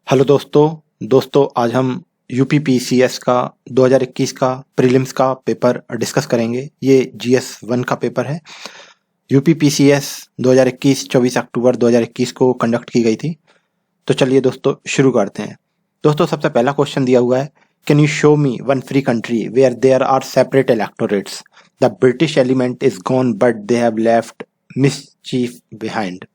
Hello दोस्तों आज हम यूपीपीसीएस का 2021 का प्रीलिम्स का पेपर डिस्कस करेंगे। ये जीएस 1 का पेपर है। यूपीपीसीएस 2021 24 अक्टूबर 2021 को कंडक्ट की गई थी। तो चलिए दोस्तों शुरू करते हैं। दोस्तों सबसे पहला क्वेश्चन दिया हुआ है, can you show me one free country where there are separate electorates, the British element is gone but they have left mischief behind.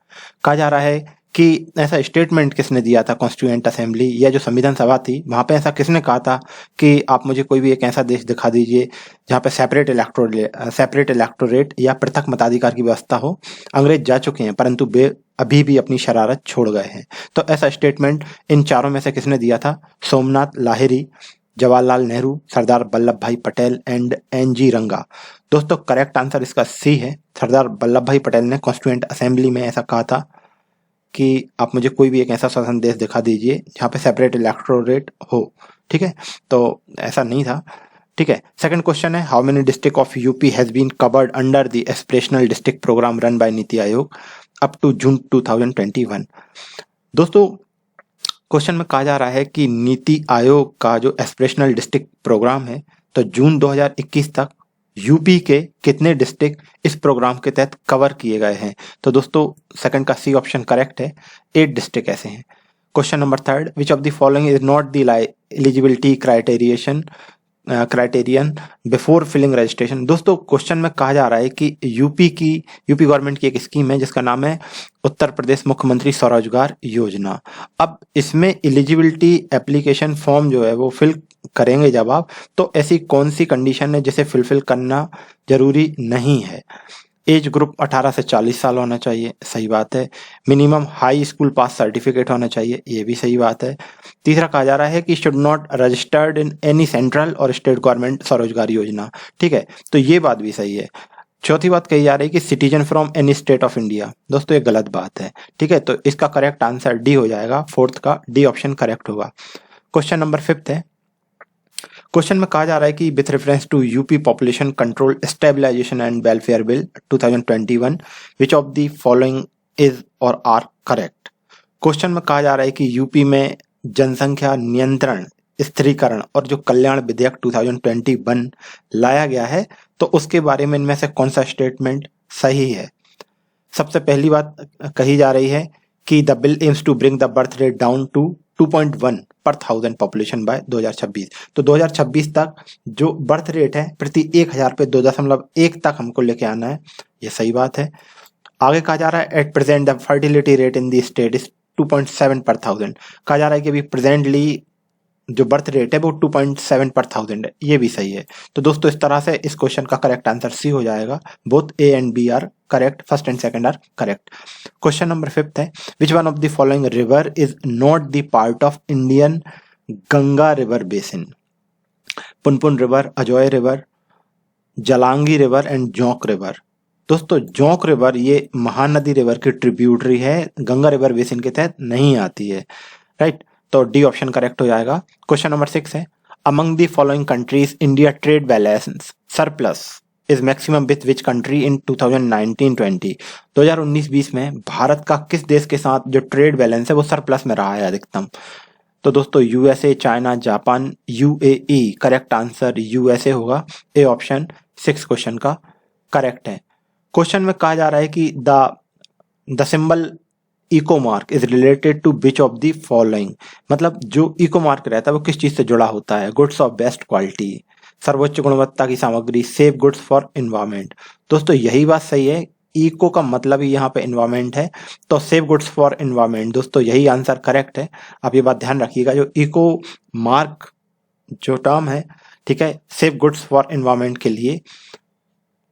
कहा जा रहा है कि ऐसा स्टेटमेंट किसने दिया था, कॉन्स्टिट्यूएंट असेंबली या जो संविधान सभा थी वहां पे ऐसा किसने कहा था कि आप मुझे कोई भी एक ऐसा देश दिखा दीजिए जहाँ पे सेपरेट इलेक्टोरेट या पृथक मताधिकार की व्यवस्था हो। अंग्रेज जा चुके हैं परंतु वे अभी भी अपनी शरारत छोड़ गए हैं। तो ऐसा स्टेटमेंट इन चारों में से किसने दिया था? सोमनाथ लाहिरी, जवाहरलाल नेहरू, सरदार वल्लभ भाई पटेल एंड एन.जी. रंगा। दोस्तों करेक्ट आंसर इसका सी है। सरदार वल्लभ भाई पटेल ने कॉन्स्टिट्यूएंट असेंबली में ऐसा कहा था कि आप मुझे कोई भी एक ऐसा शासन देश दिखा दीजिए जहाँ पे सेपरेट इलेक्टोरेट हो। ठीक है, तो ऐसा नहीं था। ठीक है, सेकंड क्वेश्चन है, how many district of UP has been covered under the aspirational district program run by NITI Aayog up to June 2021। दोस्तों क्वेश्चन में कहा जा रहा है कि नीति आयोग का जो एस्पिरेशनल डिस्ट्रिक्ट प्रोग्राम है तो जून 2021 तक यूपी के कितने डिस्ट्रिक्ट इस प्रोग्राम के तहत कवर किए गए हैं? तो दोस्तों सेकंड का सी ऑप्शन करेक्ट है, 8 डिस्ट्रिक्ट ऐसे हैं। Question number third, which of the following is not the eligibility criterion before filling registration. दोस्तों क्वेश्चन में कहा जा रहा है कि यूपी गवर्नमेंट की एक स्कीम है जिसका नाम है उत्तर प्रदेश मुख्यमंत्री स्वरोजगार योजना। अब इसमें एलिजिबिलिटी एप्लीकेशन फॉर्म जो है वो फिल करेंगे जब आप, तो ऐसी कौन सी कंडीशन है जिसे फुलफिल करना जरूरी नहीं है? एज ग्रुप 18 से 40 साल होना चाहिए, सही बात है। मिनिमम हाई स्कूल पास सर्टिफिकेट होना चाहिए, ये भी सही बात है। तीसरा कहा जा रहा है कि should not registered in any central और स्टेट गवर्नमेंट स्वरोजगार योजना। ठीक है, तो ये बात भी सही है। चौथी बात कही जा रही है कि citizen from any state of India. दोस्तों ये गलत बात है। ठीक है, तो इसका करेक्ट आंसर डी हो जाएगा, फोर्थ का डी ऑप्शन करेक्ट होगा। क्वेश्चन नंबर फिफ्थ है, क्वेश्चन में कहा जा रहा है कि with reference to UP population control stabilisation and welfare bill 2021 which of the following is और आर करेक्ट। क्वेश्चन में कहा जा रहा है कि यूपी में जनसंख्या नियंत्रण, स्थिरीकरण और जो कल्याण विधेयक 2021 लाया गया है तो उसके बारे में इनमें से कौन सा स्टेटमेंट सही है? सबसे पहली बात कही जा रही है कि the bill aims to bring the birth rate down to 2.1 पर 1000 पॉपुलेशन बाय 2026। तो 2026 तक जो बर्थ रेट है प्रति 1000 पे 2.1 तक हमको लेके आना है, ये सही बात है। आगे कहा जा रहा है at present the fertility rate in the state is 2.7 पर 1000। कहा जा रहा है कि अभी प्रेजेंटली जो बर्थ रेट है वो 2.7 पर 1000 है, ये भी सही है। तो दोस्तों इस तरह से इस क्वेश्चन का करेक्ट आंसर सी हो जाएगा। Both A and B are correct, first and second are correct. Question number fifth है, which one of the following river is not the part of Indian Ganga river basin? Punpun river, Ajoy river, Jalangi river and Jonk river. दोस्तों Jonk river ये Mahanadi river की tributary है, Ganga river basin के तहत नहीं आती है। राइट, तो डी ऑप्शन करेक्ट हो जाएगा। क्वेश्चन नंबर 6 है, among the following countries India trade balance surplus is maximum with which country in 2019-20? 2019-20 में भारत का किस देश के साथ जो ट्रेड बैलेंस है वो सरप्लस में रहा है अधिकतम? तो दोस्तों USA, China, Japan, UAE. Correct answer USA होगा, ए ऑप्शन 6 क्वेश्चन का करेक्ट है। क्वेश्चन में कहा जा रहा है कि the symbol eco mark is related to which of the following. मतलब जो इको मार्क रहता है वो किस चीज से जुड़ा होता है? गुड्स ऑफ बेस्ट क्वालिटी, सर्वोच्च गुणवत्ता की सामग्री, सेफ गुड्स फॉर एनवायरमेंट। दोस्तों यही बात सही है, इको का मतलब ही यहाँ पे एनवायरमेंट है, तो सेफ गुड्स फॉर एनवायरमेंट। दोस्तों यही आंसर करेक्ट है। आप ये बात ध्यान रखिएगा, जो इको मार्क जो टर्म है, ठीक है, सेफ गुड्स फॉर एनवायरमेंट के लिए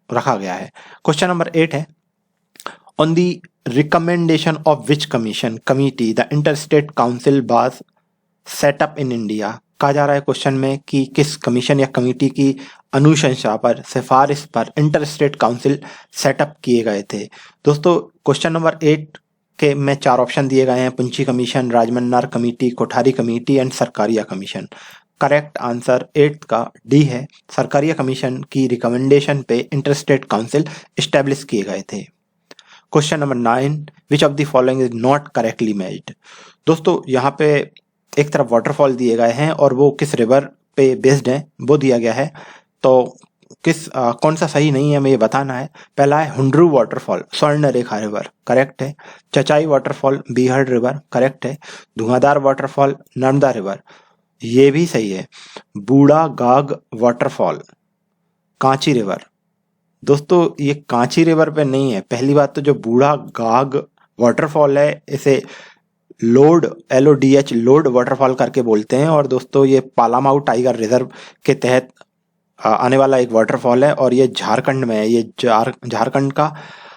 रखा गया है। क्वेश्चन नंबर 8 है, on the recommendation of which committee the interstate council was set up in India. कहा जा रहा है क्वेश्चन में कि किस कमीशन या कमेटी की अनुशंसा पर, सिफारिश पर इंटरस्टेट काउंसिल सेटअप किए गए थे। दोस्तों क्वेश्चन नंबर 8 के में 4 ऑप्शन दिए गए हैं, Punchhi commission, Rajamannar committee, Kothari committee and Sarkaria commission. Correct answer 8 का डी है, सरकारिया कमीशन की रिकमेंडेशन पे इंटरस्टेट काउंसिल स्टैब्लिश किए गए थे। Question number 9, which of the following is not correctly matched. दोस्तों यहाँ पे एक तरफ वाटरफॉल दिए गए हैं और वो किस रिवर पे बेस्ड है वो दिया गया है। तो कौन सा सही नहीं है हमें ये बताना है। पहला है हुंड्रू वाटरफॉल, स्वर्ण रेखा रिवर, करेक्ट है। चचाई वाटरफॉल, बीहड़ रिवर, करेक्ट है। धुआंधार वाटरफॉल, नर्मदा रिवर, ये भी सही है। बूढ़ा गाग वाटरफॉल, कांची रिवर। दोस्तों ये कांची रिवर पे नहीं है। पहली बात तो जो बूढ़ा गाग वाटरफॉल है इसे लोड LODH लोड वाटरफॉल करके बोलते हैं, और दोस्तों ये पालामाऊ टाइगर रिजर्व के तहत आने वाला एक वाटरफॉल है, और ये झारखंड में है। ये झारखंड का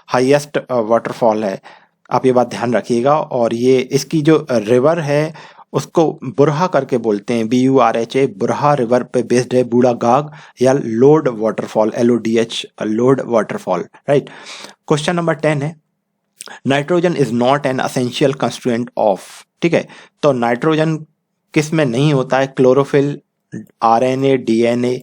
हाईएस्ट वाटरफॉल है, आप ये बात ध्यान रखिएगा। और ये इसकी जो रिवर है उसको बुरहा करके बोलते हैं, BURHA, बुरहा रिवर पे बेस्ड है बूढ़ा गाग या load waterfall, LODH load waterfall, right. Question number 10 है nitrogen is not an essential constituent of, ठीक है। तो नाइट्रोजन किस में नहीं होता है? Chlorophyll, RNA, DNA,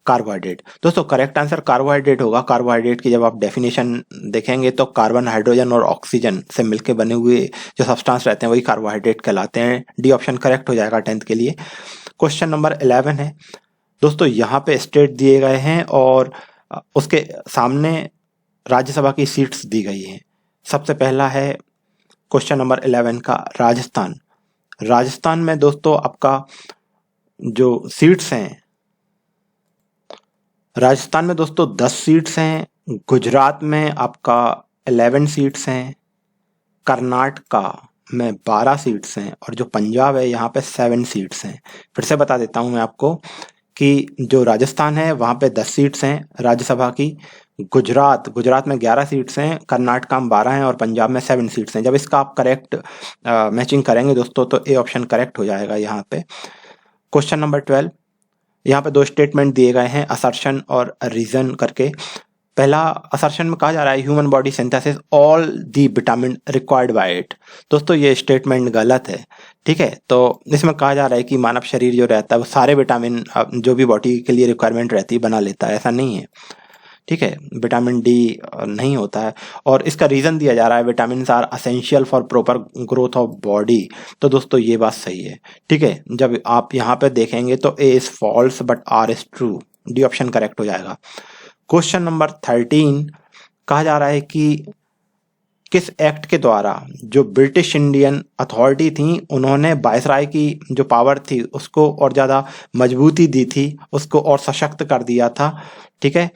carbohydrate. दोस्तों करेक्ट आंसर कार्बोहाइड्रेट होगा। कार्बोहाइड्रेट की जब आप डेफिनेशन देखेंगे तो कार्बन, हाइड्रोजन और ऑक्सीजन से मिलकर बने हुए जो सब्सटेंस रहते हैं वही कार्बोहाइड्रेट कहलाते हैं। डी ऑप्शन करेक्ट हो जाएगा 10th के लिए। क्वेश्चन नंबर 11 है दोस्तों, यहाँ पे स्टेट दिए गए हैं और उसके सामने राज्यसभा की सीट्स दी गई हैं। सबसे पहला है क्वेश्चन नंबर 11 का राजस्थान। राजस्थान में दोस्तों आपका जो सीट्स हैं, राजस्थान में दोस्तों 10 सीट्स हैं। गुजरात में आपका 11 सीट्स हैं। कर्नाटका में 12 सीट्स हैं, और जो पंजाब है यहाँ पे 7 सीट्स हैं। फिर से बता देता हूँ मैं आपको कि जो राजस्थान है वहाँ पे 10 सीट्स हैं राज्यसभा की। गुजरात में 11 सीट्स हैं, कर्नाटका में 12 हैं, और पंजाब में 7 सीट्स हैं। जब इसका आप करेक्ट मैचिंग करेंगे दोस्तों तो ए ऑप्शन करेक्ट हो जाएगा यहाँ पे। क्वेश्चन नंबर 12, यहाँ पे 2 स्टेटमेंट दिए गए हैं, असर्शन और रीजन करके। पहला असर्शन में कहा जा रहा है human body synthesis all the vitamin required by it. दोस्तों ये स्टेटमेंट गलत है, ठीक है। तो इसमें कहा जा रहा है कि मानव शरीर जो रहता है वो सारे विटामिन जो भी बॉडी के लिए रिक्वायरमेंट रहती है बना लेता है, ऐसा नहीं है, ठीक है। विटामिन डी नहीं होता है। और इसका रीजन दिया जा रहा है vitamin are essential for proper growth of body. तो दोस्तों ये बात सही है, ठीक है। जब आप यहाँ पे देखेंगे तो A is false but R is true, D option correct हो जाएगा। क्वेश्चन नंबर 13 कहा जा रहा है कि किस एक्ट के द्वारा जो ब्रिटिश इंडियन अथॉरिटी थी उन्होंने वायसराय की जो पावर थी उसको और ज्यादा मजबूती दी थी, उसको और सशक्त कर दिया था, ठीक है।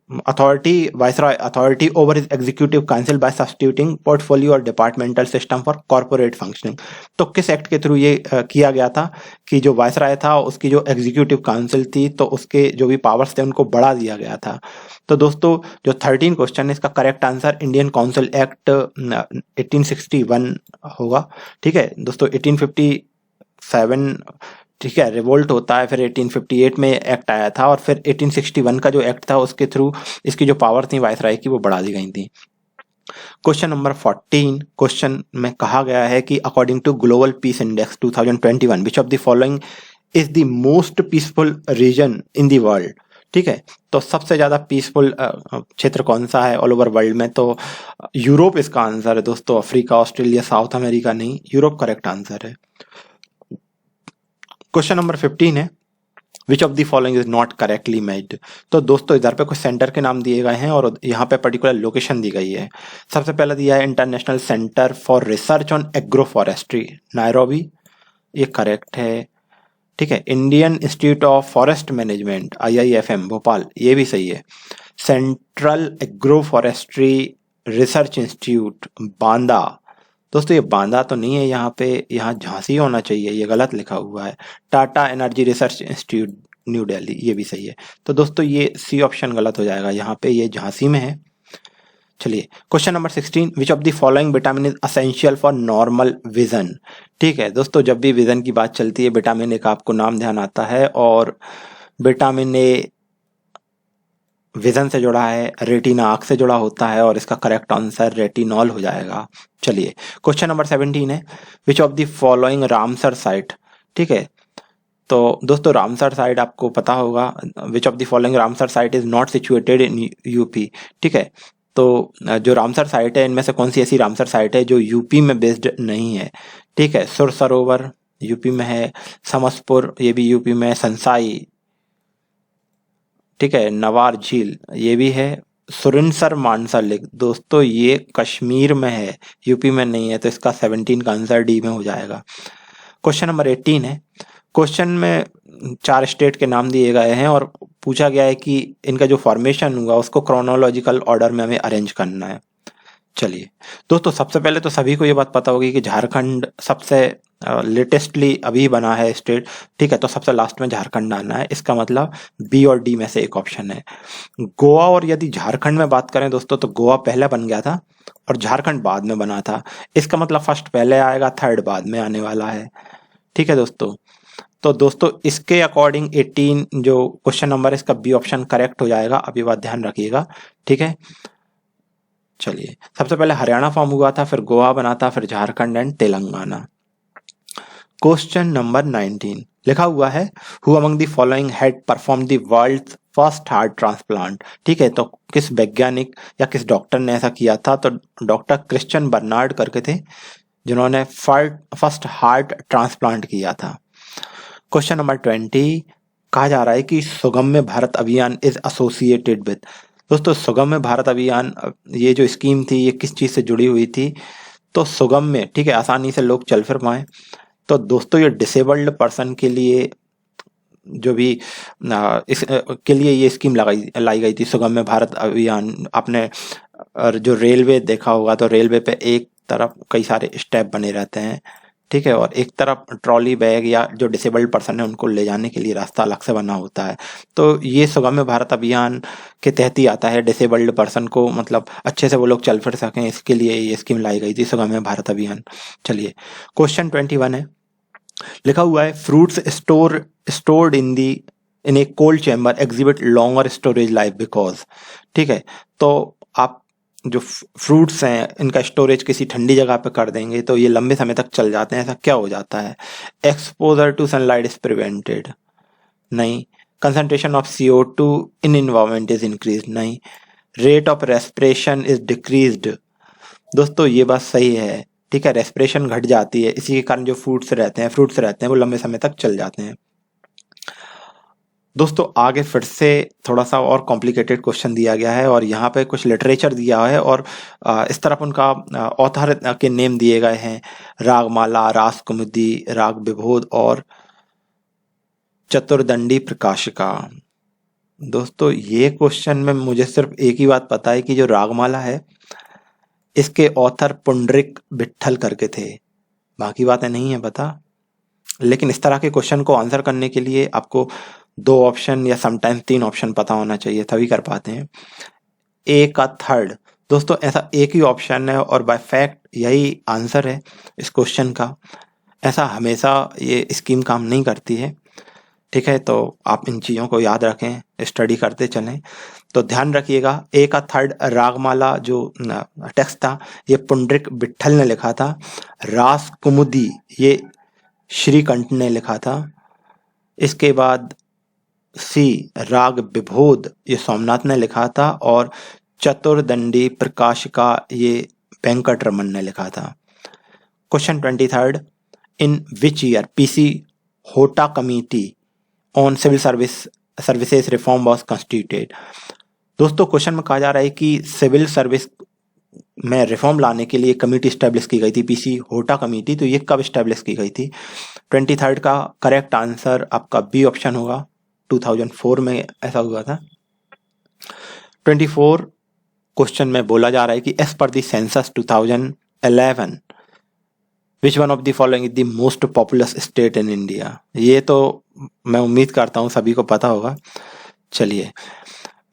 Viceroy authority over his executive council by substituting portfolio और departmental system for corporate functioning. तो किस एक्ट के थ्रू ये किया गया था कि जो वायसराय था उसकी जो एग्जीक्यूटिव काउंसिल थी तो उसके जो भी पावर्स थे उनको बढ़ा दिया गया था। तो दोस्तों जो 13 क्वेश्चन है इसका correct answer Indian council act 1861 होगा, ठीक है दोस्तों। 1857 ठीक है रिवोल्ट होता है, फिर 1858 में एक्ट आया था, और फिर 1861 का जो एक्ट था उसके थ्रू इसकी जो पावर थी वायसराय की वो बढ़ा दी गई थी। क्वेश्चन नंबर 14 क्वेश्चन में कहा गया है कि according to global peace index 2021 which of the following is the most peaceful region in the world, ठीक है। तो सबसे ज्यादा पीसफुल क्षेत्र कौन सा है ऑल ओवर वर्ल्ड में? तो यूरोप इसका आंसर है दोस्तों। अफ्रीका, ऑस्ट्रेलिया, साउथ अमेरिका नहीं, यूरोप करेक्ट आंसर है। क्वेश्चन नंबर 15 है which of the following is not correctly made. तो दोस्तों इधर पे कुछ सेंटर के नाम दिए गए हैं और यहाँ पे पर्टिकुलर लोकेशन दी गई है। सबसे पहला दिया है international centre for research on agro forestry, Nairobi, ये करेक्ट है, ठीक है। Indian institute of forest management IIFM Bhopal, ये भी सही है। Central agro forestry research institute Banda, दोस्तों ये बांदा तो नहीं है यहाँ पे, यहाँ झांसी होना चाहिए, ये गलत लिखा हुआ है। Tata energy research institute new Delhi, ये भी सही है। तो दोस्तों ये सी ऑप्शन गलत हो जाएगा, यहाँ पे ये झांसी में है। चलिए question number 16 which of the following vitamin is essential for normal vision, ठीक है दोस्तों। जब भी विजन की बात चलती है विटामिन ए का आपको नाम ध्यान आता है, और विटामिन ए विजन से जुड़ा है, रेटिना आंख से जुड़ा होता है, और इसका करेक्ट आंसर रेटिनॉल हो जाएगा। चलिए क्वेश्चन नंबर 17 है which of the following Ramsar site, ठीक है। तो दोस्तों रामसर साइट आपको पता होगा, विच of the following Ramsar site is not situated in UP, ठीक है। दोस्तों जो रामसर साइट है इनमें से कौन सी ऐसी रामसर साइट है जो यूपी में बेस्ड नहीं है? ठीक है, सुर सरोवर यूपी में है, समसपुर ये भी यूपी में है, संसाई, ठीक है, नवार झील ये भी है, सुरिनसर मानसा लेक दोस्तों ये कश्मीर में है, यूपी में नहीं है, तो इसका 17 का आंसर डी में हो जाएगा। क्वेश्चन नंबर 18 है। क्वेश्चन में 4 स्टेट के नाम दिए गए हैं और पूछा गया है कि इनका जो फॉर्मेशन हुआ उसको क्रोनोलॉजिकल ऑर्डर में हमें अरेंज करना है। चलिए दोस्तों, सबसे पहले तो सभी को ये बात पता होगी कि झारखंड सबसे लेटेस्टली अभी बना है स्टेट, ठीक है, तो सबसे लास्ट में झारखंड आना है, इसका मतलब बी और डी में से एक ऑप्शन है। गोवा और यदि झारखंड में बात करें दोस्तों तो गोवा पहले बन गया था और झारखंड बाद में बना था, इसका मतलब फर्स्ट पहले आएगा, थर्ड बाद में आने वाला है, ठीक है दोस्तों। तो दोस्तों इसके अकॉर्डिंग 18 जो क्वेश्चन नंबर है इसका बी ऑप्शन करेक्ट हो जाएगा, अभी बात ध्यान रखिएगा, ठीक है। चलिए, सबसे पहले हरियाणा फॉर्म हुआ था, फिर गोवा बना था, फिर Jharkhand and Telangana. Question number 19 लिखा हुआ है, who among the following had perform the world's first heart transplant, ठीक है, तो किस वैज्ञानिक या किस डॉक्टर ने ऐसा किया था? तो डॉक्टर क्रिश्चियन बर्नार्ड करके थे जिन्होंने फर्स्ट हार्ट ट्रांसप्लांट किया था। क्वेश्चन नंबर 20 कहा जा रहा है कि सुगम्य भारत अभियान इज एसोसिएटेड विद, दोस्तों सुगम्य भारत अभियान ये जो स्कीम थी ये किस चीज से जुड़ी हुई थी? तो सुगम्य, ठीक है, आसानी से लोग चल फिर पाए, तो दोस्तों ये डिसेबल्ड पर्सन के लिए जो भी इस के लिए ये स्कीम लाई गई थी सुगम्य भारत अभियान। आपने जो रेलवे देखा होगा तो रेलवे पे एक तरफ कई सारे स्टेप बने रहते हैं, ठीक है, और एक तरफ ट्रॉली बैग या जो डिसेबल्ड पर्सन है उनको ले जाने के लिए रास्ता अलग से बना होता है, तो ये सुगम्य भारत अभियान के तहत ही आता है। डिसेबल्ड पर्सन को मतलब अच्छे से वो लोग चल फिर सकें, इसके लिए ये स्कीम लाई गई थी सुगम्य भारत अभियान। चलिए, क्वेश्चन 21 है, लिखा हुआ है fruits stored in A cold chamber exhibit longer storage life because, ठीक है, तो आप जो फ्रूट्स हैं इनका स्टोरेज किसी ठंडी जगह पे कर देंगे तो ये लंबे समय तक चल जाते हैं, ऐसा क्या हो जाता है? Exposure to sunlight is prevented, नहीं। Concentration of CO2 in environment is increase, नहीं। Rate of respiration is decreased, दोस्तों ये बात सही है, ठीक है, रेस्पिरेशन घट जाती है, इसी के कारण जो फ्रूट्स रहते हैं वो लंबे समय तक चल जाते हैं। दोस्तों आगे फिर से थोड़ा सा और कॉम्प्लिकेटेड क्वेश्चन दिया गया है और यहाँ पे कुछ लिटरेचर दिया है और इस तरफ उनका ऑथर के नेम दिए गए हैं, रागमाला, रासकुमुदी, राग विभोद और चतुर्दंडी प्रकाशिका। दोस्तों ये क्वेश्चन में मुझे सिर्फ एक ही बात पता है कि जो रागमाला है इसके ऑथर पुंडरिक विट्ठल करके थे, बाकी बातें नहीं है पता। लेकिन इस तरह के क्वेश्चन को आंसर करने के लिए आपको 2 ऑप्शन या समटाइम्स 3 ऑप्शन पता होना चाहिए, तभी कर पाते हैं। ए का थर्ड, दोस्तों ऐसा एक ही ऑप्शन है और बाय फैक्ट यही आंसर है इस क्वेश्चन का। ऐसा हमेशा ये स्कीम काम नहीं करती है, ठीक है, तो आप इन चीज़ों को याद रखें, स्टडी करते चलें। तो ध्यान रखिएगा, ए का थर्ड रागमाला जो टेक्स्ट था ये पुंडरिक विट्ठल ने लिखा था, रास कुमुदी ये श्रीकंठ ने लिखा था, इसके बाद सी राग विभोद ये सोमनाथ ने लिखा था और चतुर्दंडी प्रकाशिका ये वेंकट रमन ने लिखा था। Question 23 in which year PC Hota committee on civil services reform was constituted, दोस्तों क्वेश्चन में कहा जा रहा है कि सिविल सर्विस में रिफॉर्म लाने के लिए कमेटी स्टैब्लिश की गई थी, PC होटा कमेटी, तो ये कब स्टैब्लिश की गई थी? 23 का करेक्ट आंसर आपका बी ऑप्शन होगा, 2004 में ऐसा हुआ था। 24 क्वेश्चन में बोला जा रहा है कि as per the census 2011 which one of the following is the most populous state in India, ये तो मैं उम्मीद करता हूँ सभी को पता होगा। चलिए,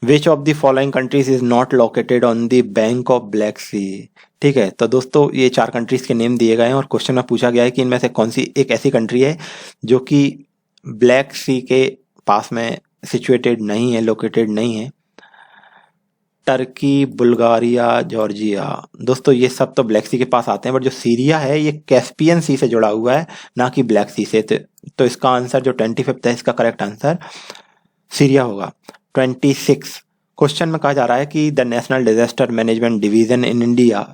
which of the following countries is not located on the bank of Black Sea, ठीक है, तो दोस्तों ये 4 कंट्रीज के नेम दिए गए हैं और क्वेश्चन में पूछा गया है कि इनमें से कौन सी एक ऐसी कंट्री है जो कि ब्लैक सी के पास में सिचुएटेड नहीं है, लोकेटेड नहीं है। टर्की, बुल्गारिया, जॉर्जिया, दोस्तों ये सब तो ब्लैक सी के पास आते हैं, बट जो सीरिया है ये कैस्पियन सी से जुड़ा हुआ है, ना कि ब्लैक सी से, तो इसका आंसर जो 25 है इसका करेक्ट आंसर सीरिया होगा। 26 क्वेश्चन में कहा जा रहा है कि the national disaster management division in India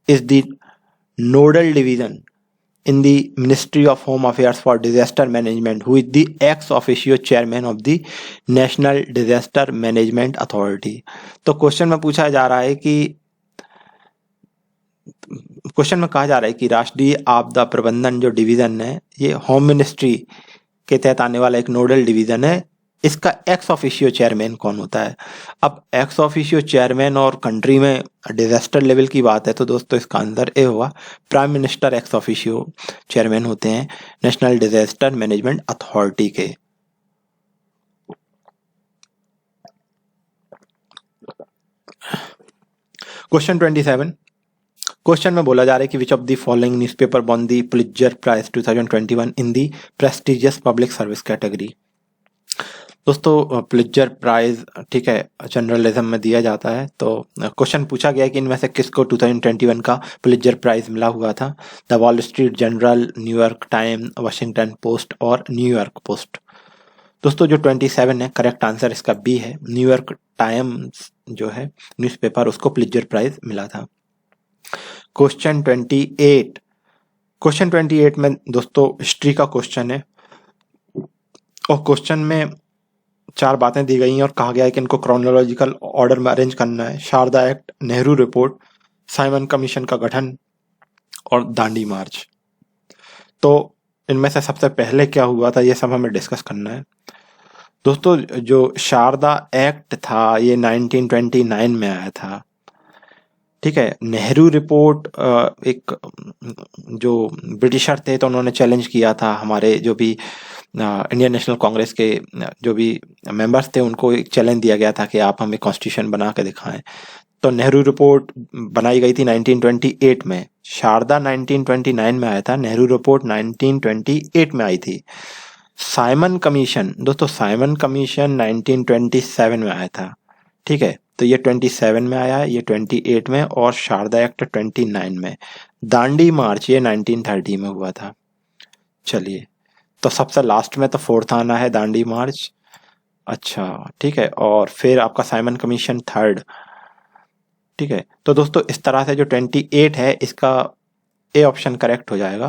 is the nodal division in the Ministry of Home Affairs for Disaster Management, who is the ex officio chairman of the National Disaster Management Authority। तो question में पूछा जा रहा है कि question में कहा जा रहा है कि राष्ट्रीय आपदा प्रबंधन जो डिवीजन है ये होम मिनिस्ट्री के तहत आने वाला एक नोडल डिवीजन है, इसका एक्स ऑफिशियो चेयरमैन कौन होता है। अब एक्स ऑफिशियो चेयरमैन और कंट्री में डिजास्टर लेवल की बात है तो दोस्तों इसका आंसर ए होगा, prime minister ex officio chairman होते हैं नेशनल डिजास्टर मैनेजमेंट अथॉरिटी के। क्वेश्चन 27, क्वेश्चन में बोला जा रहा है कि which of the following newspaper won the Pulitzer prize 2021 in the prestigious public service category. दोस्तों पुलित्जर प्राइज ठीक है जर्नलिज्म में दिया जाता है, तो क्वेश्चन पूछा गया है कि इनमें से किसको 2021 का पुलित्जर प्राइज मिला हुआ था। The wall street journal, New York time, Washington post और न्यूयॉर्क पोस्ट। दोस्तों जो 27 है करेक्ट आंसर इसका बी है, न्यूयॉर्क टाइम्स जो है न्यूज़पेपर उसको पुलित्जर प्राइज मिला था। क्वेश्चन 28, क्वेश्चन 28 में दोस्तों हिस्ट्री का क्वेश्चन है और क्वेश्चन में 4 बातें दी गई हैं और कहा गया है कि इनको क्रोनोलॉजिकल ऑर्डर में अरेंज करना है। Sharda act, Nehru report, Simon commission का गठन और दांडी मार्च। तो इनमें से सबसे पहले क्या हुआ था ये सब हमें डिस्कस करना है। दोस्तों जो शारदा एक्ट था ये 1929 में आया था, ठीक है। नेहरू रिपोर्ट एक जो ब्रिटिशर थे तो उन्होंने चैलेंज किया था, हमारे जो भी इंडियन नेशनल कांग्रेस के जो भी मेंबर्स थे उनको एक चैलेंज दिया गया था कि आप हमें कॉन्स्टिट्यूशन बना के दिखाएं। तो नेहरू रिपोर्ट बनाई गई थी 1928 में, शारदा 1929 में आया था, नेहरू रिपोर्ट 1928 में आई थी। साइमन कमीशन, दोस्तों साइमन कमीशन 1927 में आया था, ठीक है। तो ये 27 में आया है, ये 28 में और शारदा एक्ट 29 में। दांडी मार्च ये 1930 में हुआ था। चलिए तो सबसे लास्ट में तो 4th आना है दांडी मार्च, अच्छा ठीक है, और फिर आपका साइमन कमीशन 3rd, ठीक है। तो दोस्तों इस तरह से जो 28 है इसका ए ऑप्शन करेक्ट हो जाएगा।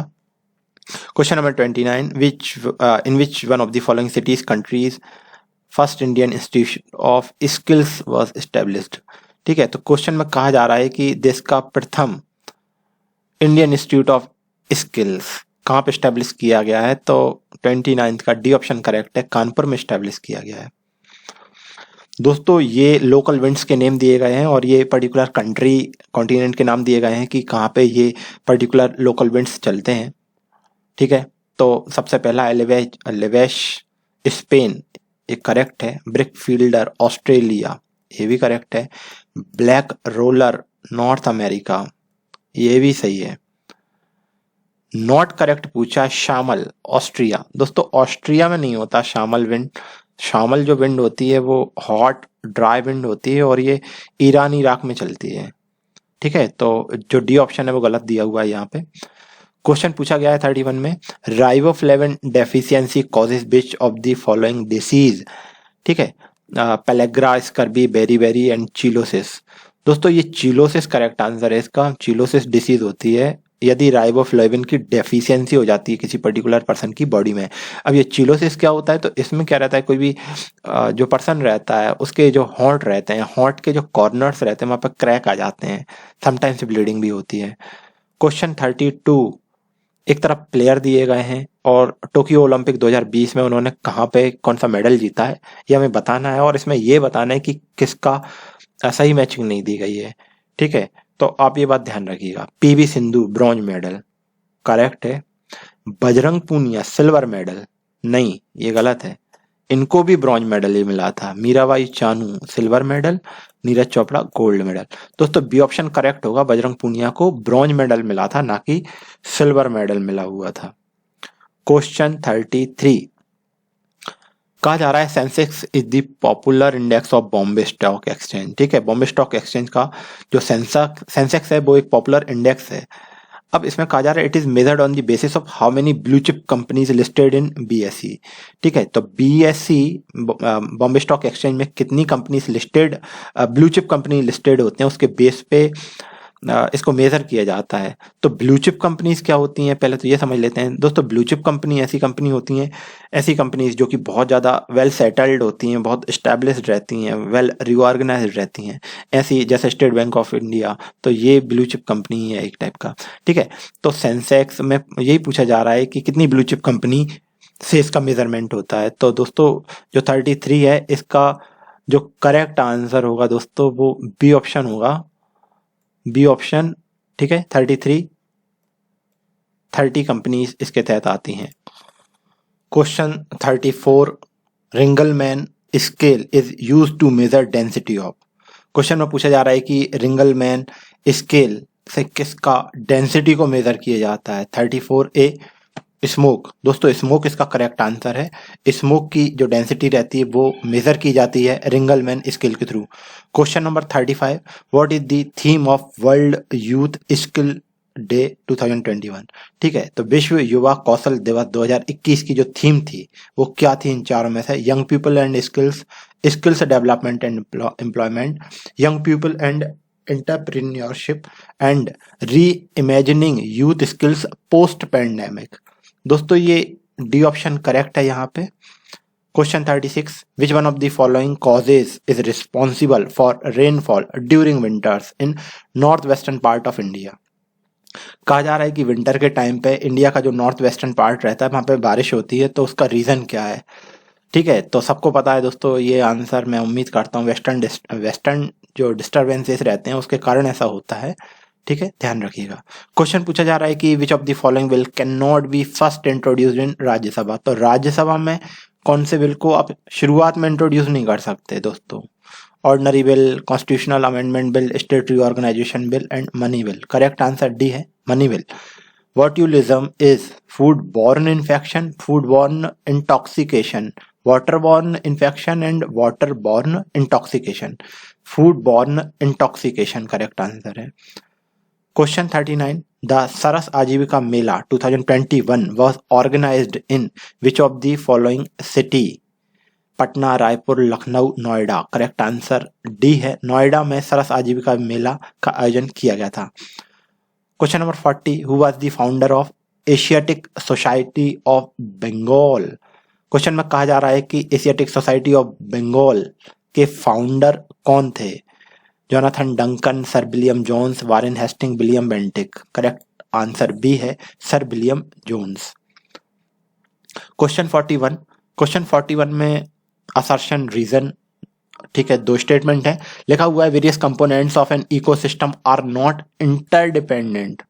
Question number 29, in which one of the following cities countries first Indian institute of skills was established, ठीक है। तो क्वेश्चन में कहा जा रहा है कि देश का प्रथम इंडियन इंस्टीट्यूट ऑफ स्किल्स कहाँ पे एस्टेब्लिश किया गया है, तो 29 का डी ऑप्शन करेक्ट है, कानपुर में एस्टेब्लिश किया गया है। दोस्तों ये लोकल विंड्स के नेम दिए गए हैं और ये पर्टिकुलर कंट्री कॉन्टिनेंट के नाम दिए गए हैं कि कहाँ पे ये पर्टिकुलर लोकल विंड्स चलते हैं, ठीक है। तो सबसे पहला एलेवेश स्पेन, ये करेक्ट है। ब्रिक फील्डर ऑस्ट्रेलिया, ये भी करेक्ट है। ब्लैक रोलर नॉर्थ अमेरिका, ये भी सही है। नॉट करेक्ट पूछा शामल ऑस्ट्रिया, दोस्तों ऑस्ट्रिया में नहीं होता शामल विंड। शामल जो विंड होती है वो हॉट ड्राई विंड होती है और ये ईरान इराक में चलती है, ठीक है। तो जो डी ऑप्शन है वो गलत दिया हुआ है यहाँ पे। क्वेश्चन पूछा गया है 31 में, riboflavin deficiency causes which of the following disease, ठीक है। Pellagra, scurvy, beriberi and cheilosis. दोस्तों ये चिलोसिस करेक्ट आंसर है इसका। चिलोसिस डिसीज होती है यदि राइबोफ्लेविन की डेफिशिएंसी हो जाती है किसी पर्टिकुलर पर्सन की बॉडी में। अब ये चिलोसिस क्या होता है, तो इसमें क्या रहता है, कोई भी जो पर्सन रहता है उसके जो हॉर्ट रहते हैं, हॉर्ट के जो कॉर्नर्स रहते हैं वहाँ पर क्रैक आ जाते हैं, समटाइम्स ब्लीडिंग भी होती है। क्वेश्चन 32, एक तरफ प्लेयर दिए गए हैं और टोक्यो ओलंपिक 2020 में उन्होंने कहाँ पे कौन सा मेडल जीता है ये हमें बताना है और इसमें ये बताना है कि किसका सही मैचिंग नहीं दी गई है, ठीक है। तो आप ये बात ध्यान रखिएगा। PV Sindhu bronze medal correct है। बजरंग पूनिया सिल्वर मेडल, नहीं ये गलत है, इनको भी ब्रॉन्ज मेडल ही मिला था। Mirabai Chanu silver medal, Neeraj Chopra gold medal. दोस्तों बी ऑप्शन करेक्ट होगा, बजरंग पूनिया को ब्रॉन्ज मेडल मिला था ना कि सिल्वर मेडल मिला हुआ था। क्वेश्चन 33, कहा जा रहा है Sensex is the popular index of Bombay stock exchange, ठीक है। बॉम्बे स्टॉक एक्सचेंज का जो सेंसेक्स है वो एक पॉपुलर इंडेक्स है। अब इसमें कहा जा रहा है it is measured on the basis of how many blue chip companies listed in BSE. ठीक है, तो बीएसई बॉम्बे स्टॉक एक्सचेंज में कितनी companies listed, blue chip company listed होते हैं, उसके बेस पे इसको मेजर किया जाता है। तो ब्लू चिप कंपनीज क्या होती हैं, पहले तो ये समझ लेते हैं दोस्तों। ब्लू चिप कंपनी ऐसी कंपनी होती हैं, ऐसी कंपनीज जो कि बहुत ज़्यादा वेल सेटल्ड होती हैं, बहुत स्टैब्लिश्ड रहती हैं, वेल रिऑर्गेनाइज्ड रहती हैं, ऐसी जैसे स्टेट बैंक ऑफ इंडिया। तो ये ब्लू चिप कंपनी है एक टाइप का। ठीक है, तो सेंसेक्स में यही पूछा जा रहा है कि कितनी ब्लू चिप कंपनी से इसका मेजरमेंट होता है। तो दोस्तों जो 33 है, इसका जो करेक्ट आंसर होगा दोस्तों वो बी ऑप्शन होगा, बी ऑप्शन। ठीक है, 30 कंपनीज इसके तहत आती हैं। Question 34, Ringelmann scale is used to measure density of. क्वेश्चन में पूछा जा रहा है कि रिंगलमैन स्केल से किसका डेंसिटी को मेजर किया जाता है। 34A smoke. दोस्तों स्मोक इसका करेक्ट आंसर है। स्मोक की जो डेंसिटी रहती है वो मेजर की जाती है रिंगलमैन स्केल के through. Question number 35, what is the theme of world youth skill day 2021। ठीक है, तो विश्व युवा कौशल दिवस 2021 की जो थीम थी वो क्या थी इन चारों में से। Young people and skills, skills development and employment, young people and entrepreneurship and reimagining youth skills post pandemic. दोस्तों ये डी ऑप्शन करेक्ट है यहाँ पे। Question 36, which one of the following causes is responsible for rainfall during winters in north western part of India. कहा जा रहा है कि विंटर के टाइम पे इंडिया का जो नॉर्थ वेस्टर्न पार्ट रहता है वहाँ पे बारिश होती है, तो उसका रीज़न क्या है। ठीक है, तो सबको पता है दोस्तों ये आंसर, मैं उम्मीद करता हूँ वेस्टर्न जो डिस्टर्बेंसेस रहते हैं उसके कारण ऐसा होता है। ठीक है, ध्यान रखिएगा। क्वेश्चन पूछा जा रहा है कि which of the following bill can not be first introduced in Rajya Sabha. तो राज्यसभा में कौन से बिल को आप शुरुआत में इंट्रोड्यूस नहीं कर सकते दोस्तों। Ordinary bill, constitutional amendment bill, state reorganisation bill and money bill. Correct answer D है, money bill. Botulism is food-borne infection, food-borne intoxication, water-borne infection and water-borne intoxication. Food-borne intoxication correct answer है। Question 39, the Saras Ajivika Mela 2021 was organized in which of the following city? Patna, Raipur, Lucknow, Noida. Correct answer D है, नोएडा में सरस आजीविका मेला का आयोजन किया गया था। Question number 40, who was the founder of Asiatic society of Bengal. Question में कहा जा रहा है कि एशियाटिक सोसाइटी ऑफ बंगाल के फाउंडर कौन थे। Jonathan Duncan, sir William Jones, Warren Hasting, William Bentinck. Correct answer B है, सर विलियम जोन्स। क्वेश्चन 41 में असर्शन रीजन। ठीक है, दो स्टेटमेंट है, लिखा हुआ है various components of an ecosystem are not interdependent.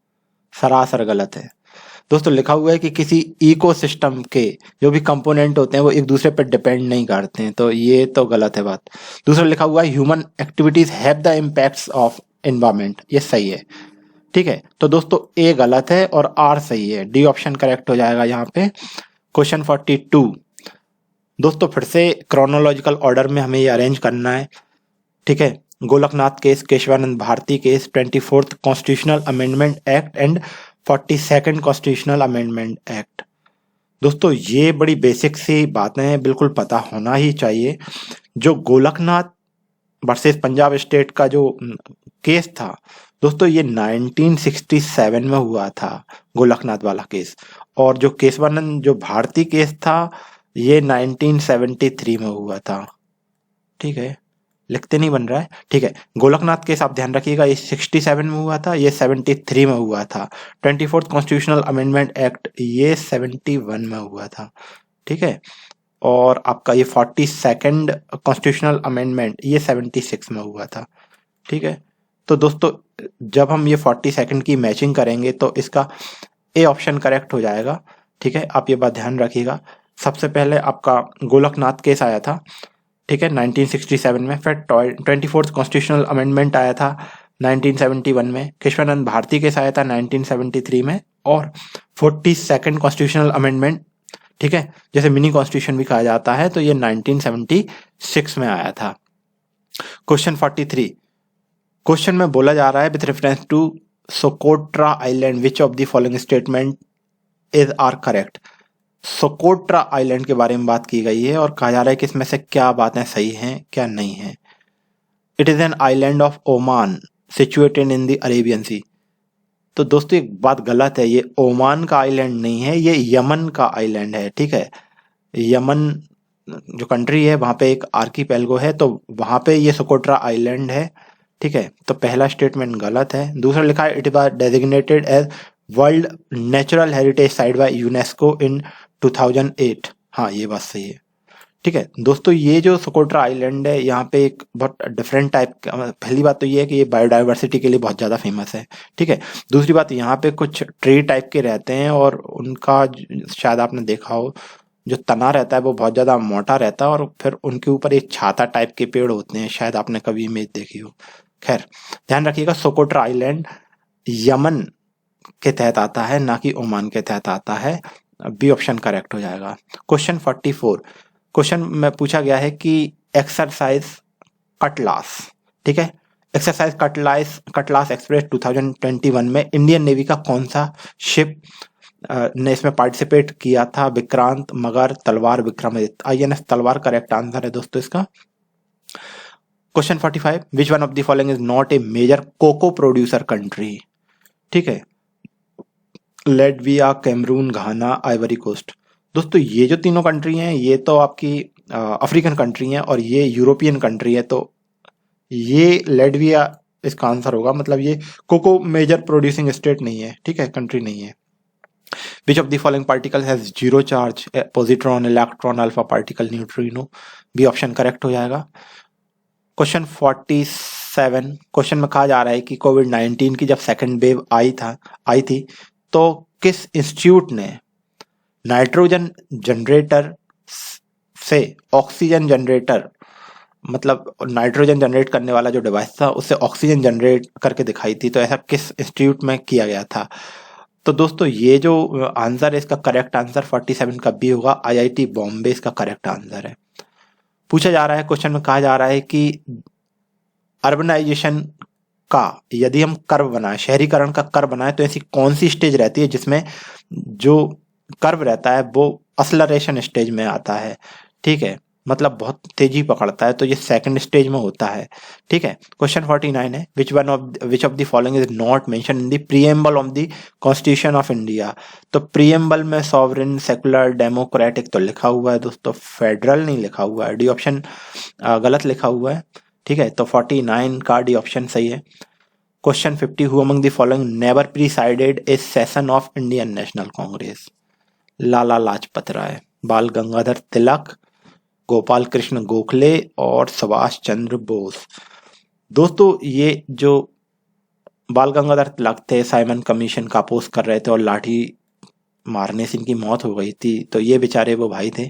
सरासर गलत है दोस्तों। लिखा हुआ है कि किसी इकोसिस्टम के जो भी कंपोनेंट होते हैं वो एक दूसरे पर डिपेंड नहीं करते हैं, तो ये तो गलत है बात। दूसरा लिखा हुआ है human activities have the impacts of environment, ये सही है। ठीक है, तो दोस्तों ए गलत है और आर सही है, डी ऑप्शन करेक्ट हो जाएगा यहाँ पे। क्वेश्चन 42 दोस्तों फिर से क्रोनोलॉजिकल ऑर्डर में हमें ये अरेंज करना है। ठीक है, Golaknath case, Kesavananda Bharati case, 24th constitutional amendment act and 42nd constitutional amendment act. दोस्तों ये बड़ी बेसिक सी बातें हैं, बिल्कुल पता होना ही चाहिए। जो गोलकनाथ वर्सेस पंजाब स्टेट का जो केस था दोस्तों, ये 1967 में हुआ था गोलकनाथ वाला केस, और जो केशवानंद जो भारती केस था ये 1973 में हुआ था। ठीक है, लिखते नहीं बन रहा है। ठीक है, गोलकनाथ केस आप ध्यान रखिएगा, ये 67 में हुआ था, ये 73 में हुआ था। 24th कॉन्स्टिट्यूशनल अमेंडमेंट एक्ट ये 71 में हुआ था। ठीक है, और आपका ये 42nd कॉन्स्टिट्यूशनल अमेंडमेंट ये 76 में हुआ था। ठीक है, तो दोस्तों जब हम ये 42nd की मैचिंग करेंगे तो इसका ए ऑप्शन करेक्ट हो जाएगा। ठीक है, आप ये बात ध्यान रखिएगा। सबसे पहले आपका गोलकनाथ केस आया था, ठीक है, 1967 में। फिर 24th कॉन्स्टिट्यूशनल अमेंडमेंट आया था 1971 में। केशवानंद भारती केस आया था 1973 में, और 42nd कॉन्स्टिट्यूशनल अमेंडमेंट, ठीक है, जैसे मिनी कॉन्स्टिट्यूशन भी कहा जाता है, तो ये 1976 में आया था। क्वेश्चन 43 क्वेश्चन में बोला जा रहा है with reference to Socotra island, which of the following statement is are correct. Socotra island के बारे में बात की गई है और कहा जा रहा है कि इसमें से क्या बातें सही हैं क्या नहीं है। It is an island of Oman situated in the Arabian Sea. तो दोस्तों एक बात गलत है, ये ओमान का आइलैंड नहीं है, ये यमन का आइलैंड है। ठीक है, यमन जो कंट्री है वहां पे एक आर्कीपेलगो है, तो वहां पे ये सोकोट्रा आइलैंड है। ठीक है, तो पहला स्टेटमेंट गलत है। दूसरा लिखा है it was designated as world natural heritage site by UNESCO in 2008। हाँ, ये बात सही है। ठीक है दोस्तों, ये जो सोकोट्रा आइलैंड है यहाँ पे एक बहुत डिफरेंट टाइप का, पहली बात तो ये है कि ये बायोडाइवर्सिटी के लिए बहुत ज़्यादा फेमस है। ठीक है, दूसरी बात यहाँ पे कुछ ट्री टाइप के रहते हैं और उनका शायद आपने देखा हो, जो तना रहता है वो बहुत ज़्यादा मोटा रहता है और फिर उनके ऊपर एक छाता टाइप के पेड़ होते हैं, शायद आपने कभी इमेज देखी हो। खैर, ध्यान रखिएगा सोकोट्रा आइलैंड यमन के तहत आता है, ना कि ओमान के तहत आता है। बी ऑप्शन करेक्ट हो जाएगा। क्वेश्चन 44, क्वेश्चन में पूछा गया है कि एक्सरसाइज कटलास, ठीक है, एक्सरसाइज कटलास एक्सप्रेस 2021 में इंडियन नेवी का कौन सा शिप ने इसमें पार्टिसिपेट किया था। Vikrant, Magar, Talwar, Vikramaditya. INS Talwar correct answer है दोस्तों इसका। Question 45, which one of the following is not a major cocoa producer country. ठीक है, Latvia, Cameroon, Ghana, Ivory Coast. दोस्तों ये जो तीनों कंट्री हैं ये तो आपकी अफ्रीकन कंट्री हैं और ये यूरोपियन कंट्री है, तो ये लेटविया इसका आंसर होगा। मतलब ये कोको मेजर प्रोड्यूसिंग स्टेट नहीं है, ठीक है, कंट्री नहीं है। Which of the following particle has zero charge, positron, electron, alpha particle, neutrino. B option correct हो जाएगा। क्वेश्चन 47, क्वेश्चन में कहा जा रहा है कि कोविड-19 की जब सेकेंड वेव आई थी तो किस इंस्टीट्यूट ने नाइट्रोजन जनरेटर से ऑक्सीजन जनरेटर, मतलब नाइट्रोजन जनरेट करने वाला जो डिवाइस था उससे ऑक्सीजन जनरेट करके दिखाई थी, तो ऐसा किस इंस्टीट्यूट में किया गया था। तो दोस्तों ये जो आंसर है इसका करेक्ट आंसर 47 का बी होगा, आईआईटी बॉम्बे इसका करेक्ट आंसर है। पूछा जा रहा है, क्वेश्चन में कहा जा रहा है कि अर्बनाइजेशन का यदि हम कर्व बनाए, शहरीकरण का कर्व बनाए, तो ऐसी कौन सी स्टेज रहती है जिसमें जो कर्व रहता है वो असलरेशन स्टेज में आता है। ठीक है, मतलब बहुत तेजी पकड़ता है, तो ये सेकंड स्टेज में होता है। ठीक है, क्वेश्चन 49 है, which of the following is not mention in the preamble of the constitution of India. तो प्रीएम्बल में सॉवरेन, सेकुलर, डेमोक्रेटिक तो लिखा हुआ है दोस्तों, फेडरल नहीं लिखा हुआ है। डी ऑप्शन गलत लिखा हुआ है। ठीक है, तो 49 का डी ऑप्शन सही है। Question 50, who among the following never presided a session of Indian National Congress. Lala Lajpat Rai, Bal Gangadhar तिलक, गोपाल कृष्ण गोखले और सुभाष चंद्र बोस। दोस्तों ये जो बाल गंगाधर तिलक थे, साइमन कमीशन का अपोज कर रहे थे और लाठी मारने से इनकी मौत हो गई थी, तो ये बेचारे वो भाई थे।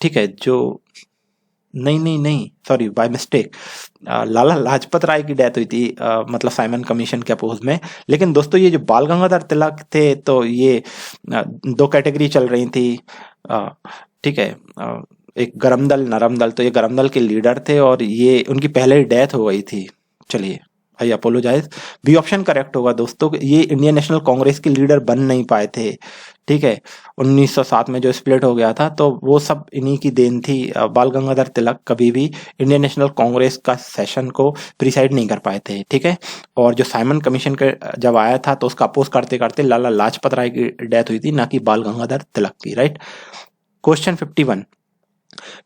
ठीक है, जो नहीं सॉरी बाय मिस्टेक, लाला लाजपत राय की डेथ हुई थी, मतलब साइमन कमीशन के अपोज में। लेकिन दोस्तों ये जो बाल गंगाधर तिलक थे, तो ये दो कैटेगरी चल रही थी। ठीक है, एक गरम दल, नरम दल, तो ये गरम दल के लीडर थे और ये उनकी पहले ही डेथ हो गई थी। चलिए, आई अपोलोजाइज। बी ऑप्शन करेक्ट होगा दोस्तों, ये इंडियन नेशनल कांग्रेस के लीडर बन नहीं पाए थे। ठीक है, 1907 में जो स्प्लिट हो गया था, तो वो सब इन्हीं की देन थी। बाल गंगाधर तिलक कभी भी इंडियन नेशनल कांग्रेस का सेशन को प्रिसाइड नहीं कर पाए थे। ठीक है, और जो साइमन कमीशन के जब आया था तो उसका अपोज करते करते लाला लाजपत राय की डेथ हुई थी, ना कि बाल गंगाधर तिलक की। Right. Question 51,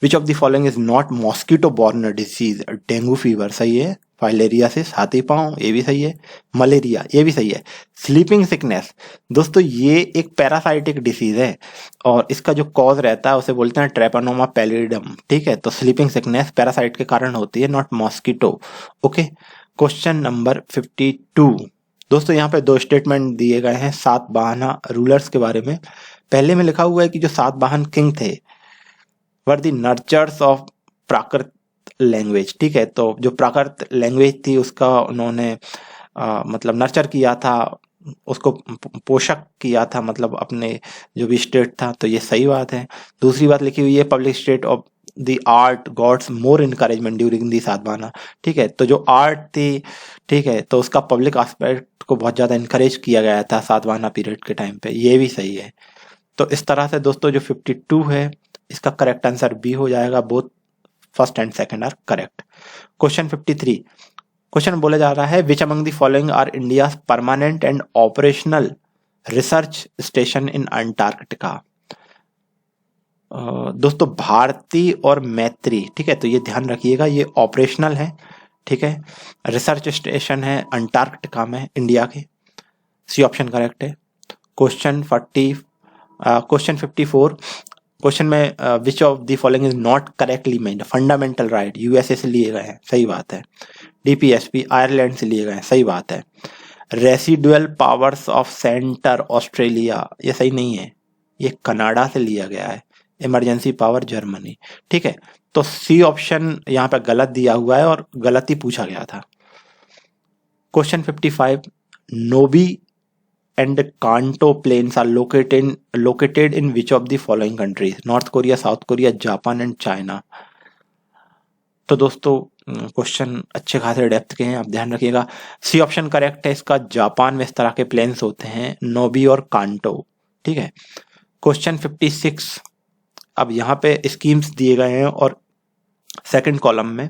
which of the following is not mosquito borne disease. Dengue fever सही है, फाइलेरियासिस, हाथी पांव, ये भी सही है, मलेरिया ये भी सही है, स्लीपिंग सिकनेस। दोस्तों ये एक पैरासाइटिक डिसीज है और इसका जो कॉज रहता है उसे बोलते हैं ट्रेपनोमा पैलिडम। ठीक है, तो स्लीपिंग सिकनेस पैरासाइट के कारण होती है, not mosquito. Okay, question number 52। दोस्तों यहाँ पे दो स्टेटमेंट दिए गए हैं सातवाहना रूलर्स के बारे में। पहले में लिखा हुआ है कि जो सातवाहन किंग थे were the nurtures of Prakrit language. ठीक है, तो जो प्राकृत लैंग्वेज थी उसका उन्होंने मतलब नर्चर किया था, उसको पोषक किया था, मतलब अपने जो भी स्टेट था, तो ये सही बात है। दूसरी बात लिखी हुई है public state of the art gods more encouragement during the Satavahana. ठीक है, तो जो आर्ट थी, ठीक है, तो उसका पब्लिक एस्पेक्ट को बहुत ज्यादा इनकरेज किया गया था सातवाहना पीरियड के टाइम पे, ये भी सही है। तो इस तरह से दोस्तों जो 52 है इसका करेक्ट आंसर बी हो जाएगा, both first and second are correct. Question 53, question बोला जा रहा है which among the following are India permanent and operational research station in Antarctica. दोस्तों भारती और मैत्री, ठीक है, तो ये ध्यान रखिएगा, ये ऑपरेशनल है, ठीक है, रिसर्च स्टेशन है अंटार्कटिका में इंडिया के, सी ऑप्शन करेक्ट है। क्वेश्चन 54, क्वेश्चन में विच of the following is not correctly made, fundamental right USA से लिए गए हैं, सही बात है। डीपीएसपी आयरलैंड से लिए गए हैं, सही बात है। Residual powers of centre Australia, ये सही नहीं है, ये कनाडा से लिया गया है। इमरजेंसी पावर जर्मनी, ठीक है, तो सी ऑप्शन यहाँ पे गलत दिया हुआ है और गलत ही पूछा गया था। Question 55, Nobi and Kanto plains are located in which of the following countries, North Korea, South Korea, Japan and China. तो दोस्तों क्वेश्चन अच्छे खासे डेप्थ के हैं, आप ध्यान रखिएगा। सी ऑप्शन करेक्ट है इसका, जापान में इस तरह के प्लेन्स होते हैं, नोबी और कांटो, ठीक है। क्वेश्चन 56, अब यहाँ पे स्कीम्स दिए गए हैं और सेकंड कॉलम में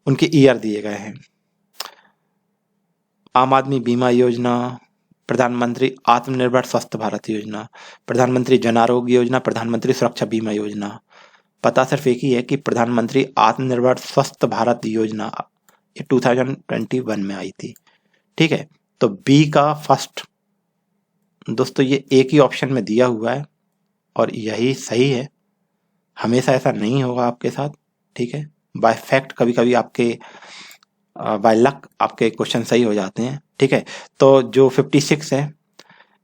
उनके ईयर दिए गए हैं। आम आदमी बीमा योजना, प्रधानमंत्री आत्मनिर्भर स्वस्थ भारत योजना, प्रधानमंत्री जन आरोग्य योजना, प्रधानमंत्री सुरक्षा बीमा योजना। पता सिर्फ एक ही है कि प्रधानमंत्री आत्मनिर्भर स्वस्थ भारत योजना ये 2021 में आई थी, ठीक है, तो बी का फर्स्ट, दोस्तों ये एक ही ऑप्शन में दिया हुआ है और यही सही है। हमेशा ऐसा नहीं होगा आपके साथ, ठीक है, बाय फैक्ट कभी कभी आपके बाय लक आपके क्वेश्चन सही हो जाते हैं, ठीक है। तो जो 56 है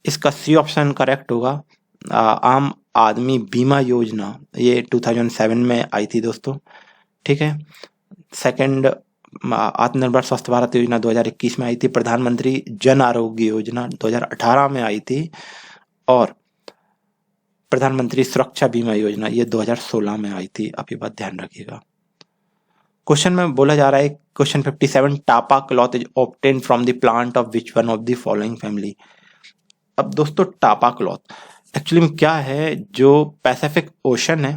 इसका सी ऑप्शन करेक्ट होगा। आम आदमी बीमा योजना ये 2007 में आई थी दोस्तों, ठीक है। सेकंड आत्मनिर्भर स्वस्थ भारत योजना 2021 में आई थी। प्रधानमंत्री जन आरोग्य योजना 2018 में आई थी और प्रधानमंत्री सुरक्षा बीमा योजना ये 2016 में आई थी, आप ये बात ध्यान रखिएगा। क्वेश्चन में बोला जा रहा है question 57, tapa cloth is obtain from the plant of which one of the following family. अब दोस्तों टापा क्लॉथ एक्चुअली में क्या है, जो पैसिफिक ओशन है,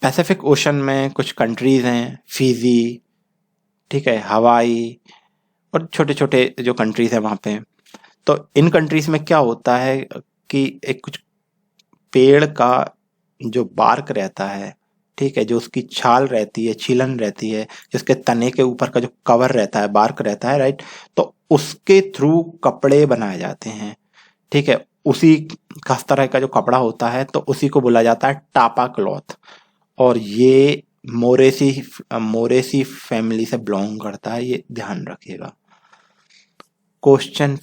पैसिफिक ओशन में कुछ कंट्रीज हैं, फिजी, ठीक है, हवाई और छोटे छोटे जो कंट्रीज हैं वहां पे। तो इन कंट्रीज में क्या होता है कि एक कुछ पेड़ का जो बार्क रहता है, ठीक है, जो उसकी छाल रहती है, छीलन रहती है, जिसके तने के ऊपर का जो कवर रहता है, बार्क रहता है, राइट, तो उसके थ्रू कपड़े बनाए जाते हैं, ठीक है, उसी खास तरह का जो कपड़ा होता है तो उसी को बोला जाता है टापा क्लॉथ और ये मोरेसी फैमिली से बिलोंग करता है, ये ध्यान रखिएगा। क्वेश्चन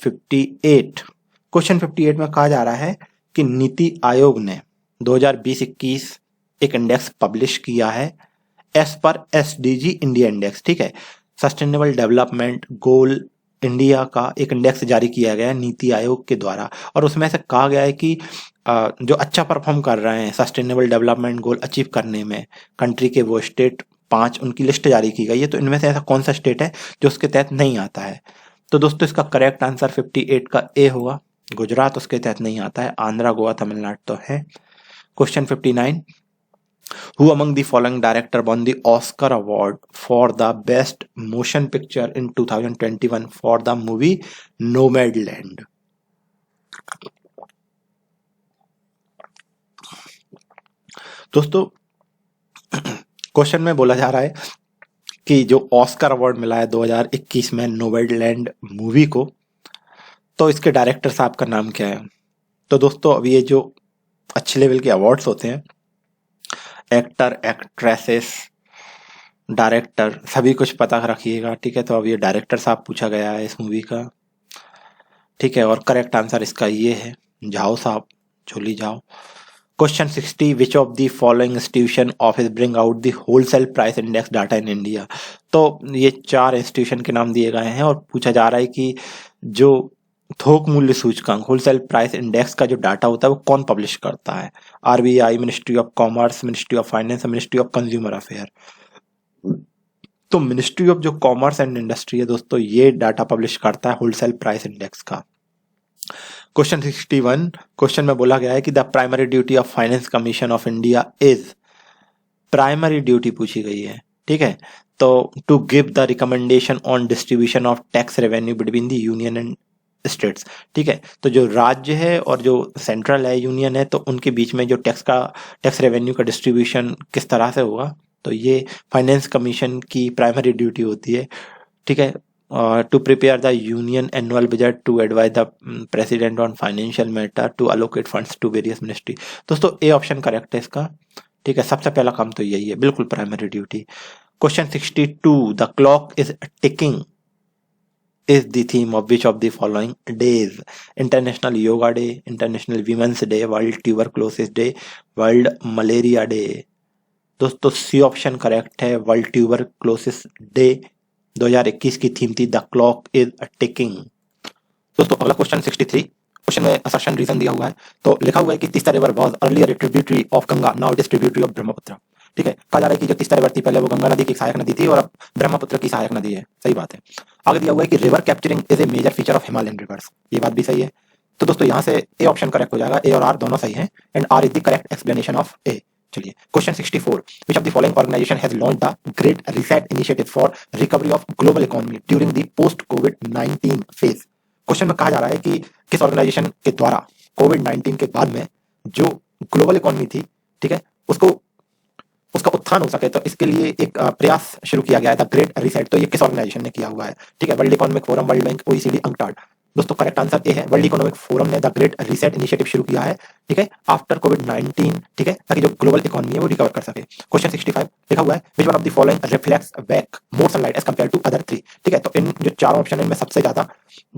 58 में कहा जा रहा है कि नीति आयोग ने 2020-21 एक इंडेक्स पब्लिश किया है एस पर एसडीजी इंडिया इंडेक्स, ठीक है, सस्टेनेबल डेवलपमेंट गोल इंडिया का एक इंडेक्स जारी किया गया है नीति आयोग के द्वारा और उसमें से कहा गया है कि जो अच्छा परफॉर्म कर रहे हैं सस्टेनेबल डेवलपमेंट गोल अचीव करने में कंट्री के वो स्टेट 5 उनकी लिस्ट जारी की गई है। तो इनमें से ऐसा कौन सा स्टेट है जो उसके तहत नहीं आता है? तो दोस्तों इसका करेक्ट आंसर 58 का ए होगा। गुजरात उसके तहत नहीं आता है, आंध्रा गोवा तमिलनाडु तो है। Question 59, Who among the following director won the Oscar award for the best motion picture in 2021 for the movie Nomadland? दोस्तों क्वेश्चन में बोला जा रहा है कि जो ऑस्कर अवार्ड मिला है 2021 में नोमैडलैंड मूवी को, तो इसके डायरेक्टर साहब का नाम क्या है? तो दोस्तों अब ये जो अच्छे लेवल के अवार्ड्स होते हैं, एक्टर, एक्ट्रेसेस, डायरेक्टर सभी कुछ पता रखिएगा, ठीक है। तो अब ये डायरेक्टर साहब पूछा गया है इस मूवी का, ठीक है, और करेक्ट आंसर इसका ये है, झाओ साहब, चोली झाओ। Question 60, which of the following institution office bring out the wholesale price index data in India? तो ये 4 इंस्टीट्यूशन के नाम दिए गए हैं और पूछा जा रहा है कि जो थोक मूल्य सूचकांक होलसेल प्राइस इंडेक्स का जो डाटा होता है वो कौन पब्लिश करता है? RBI, ministry of commerce, ministry of finance, ministry of consumer affair. तो मिनिस्ट्री ऑफ जो कॉमर्स एंड इंडस्ट्री है दोस्तों, ये डाटा पब्लिश करता है होलसेल प्राइस इंडेक्स का। क्वेश्चन 61 क्वेश्चन में बोला गया है कि the primary duty of finance commission of India is, primary duty पूछी गई है, ठीक है। तो to give the recommendation on distribution of tax revenue between the union and states, ठीक है। तो जो राज्य है और जो सेंट्रल है, यूनियन है, तो उनके बीच में जो टैक्स रेवेन्यू का डिस्ट्रीब्यूशन किस तरह से होगा, तो ये फाइनेंस कमीशन की प्राइमरी ड्यूटी होती है, ठीक है। To prepare the union annual budget, to advise the president on financial matter, to allocate funds to various ministry. दोस्तों ए ऑप्शन करेक्ट है इसका, ठीक है। सबसे पहला काम तो यही है, बिल्कुल primary duty. Question 62 the clock is ticking is the theme of which of the following days? International Yoga Day, International Women's Day, World Tuberculosis Day, World Malaria Day। दोस्तों सी ऑप्शन करेक्ट है, वर्ल्ड ट्यूबरक्लोसिस डे 2021 की theme थी the clock is ticking. दोस्तों अगला question 63, question में assertion reason दिया हुआ है, तो लिखा हुआ है कि Teesta river was earlier A tributary of Ganga, now it is tributary of Brahmaputra, ठीक है। कहा जा रहा है कि जो तीस्ता रिवर थी पहले वो गंगा नदी की सहायक नदी थी और अब ब्रह्मपुत्र की सहायक नदी है, सही बात है। आगे दिया हुआ है कि river capturing is a major feature of Himalayan rivers, ये बात भी सही है। तो दोस्तों यहाँ से ए ऑप्शन करेक्ट हो जाएगा, ए और आर दोनों सही हैं and R is the correct explanation of A. चलिए question 64 which of the following organization has launched the Great Reset Initiative for recovery of global economy during the post COVID-19 phase। Question में कहा जा रहा है कि किस organisation के द्वारा कोविड-19 के बाद में जो ग्लोबल इकोनॉमी थी, ठीक है, उसका उत्थान हो सके, तो इसके लिए एक प्रयास शुरू किया गया है द ग्रेट रीसेट। तो ये किस ऑर्गेनाइजेशन ने किया हुआ है, ठीक है, world economic forum, world bank, OECD, UNCTAD. दोस्तों करेक्ट आंसर ए है, वर्ल्ड इकोनॉमिक फोरम ने द ग्रेट रीसेट इनिशिएटिव शुरू किया है, ठीक है, आफ्टर कोविड-19, ठीक है, ताकि जो ग्लोबल इकोनॉमी है वो रिकवर कर सके। क्वेश्चन 65 लिखा हुआ है which one of the following reflects back more sunlight as compare to other three, ठीक है। तो इन जो चार ऑप्शन है इनमें सबसे ज्यादा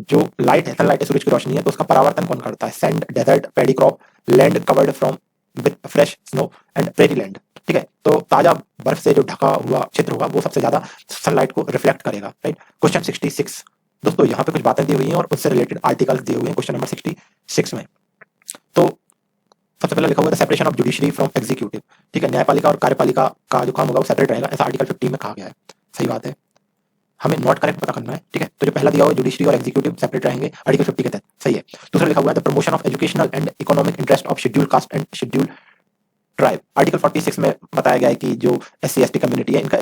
जो लाइट है, सनलाइट है, सूरज की रोशनी है, तो उसका परावर्तन कौन करता है? Sand, desert, paddy crop, land covered from with fresh snow and prairie land, ठीक है। तो ताजा बर्फ से जो ढका हुआ क्षेत्र होगा वो सबसे ज्यादा सनलाइट को रिफ्लेक्ट करेगा, राइट। क्वेश्चन 66 दोस्तों यहाँ पे कुछ बातें दी हुई हैं और उससे रिलेटेड आर्टिकल्स दिए हुए हैं क्वेश्चन नंबर 66 में। तो सबसे पहले लिखा हुआ है separation of judiciary from executive, ठीक है, न्यायपालिका और कार्यपालिका का जो काम होगा वो सेपरेट रहेगा, ऐसा आर्टिकल 50 में कहा गया है, सही बात है। हमें नॉट करेक्ट पता करना है, ठीक है। तो जो पहला दिया हुआ है जुडिशरी और एग्जीक्यूटिव सेपरेट रहेंगे आर्टिकल 50 के तहत, सही है। दूसरा लिखा हुआ है the promotion of educational and economic interest of scheduled caste and scheduled tribe, article 46 में बताया गया है कि जो SC/ST कम्युनिटी है इनका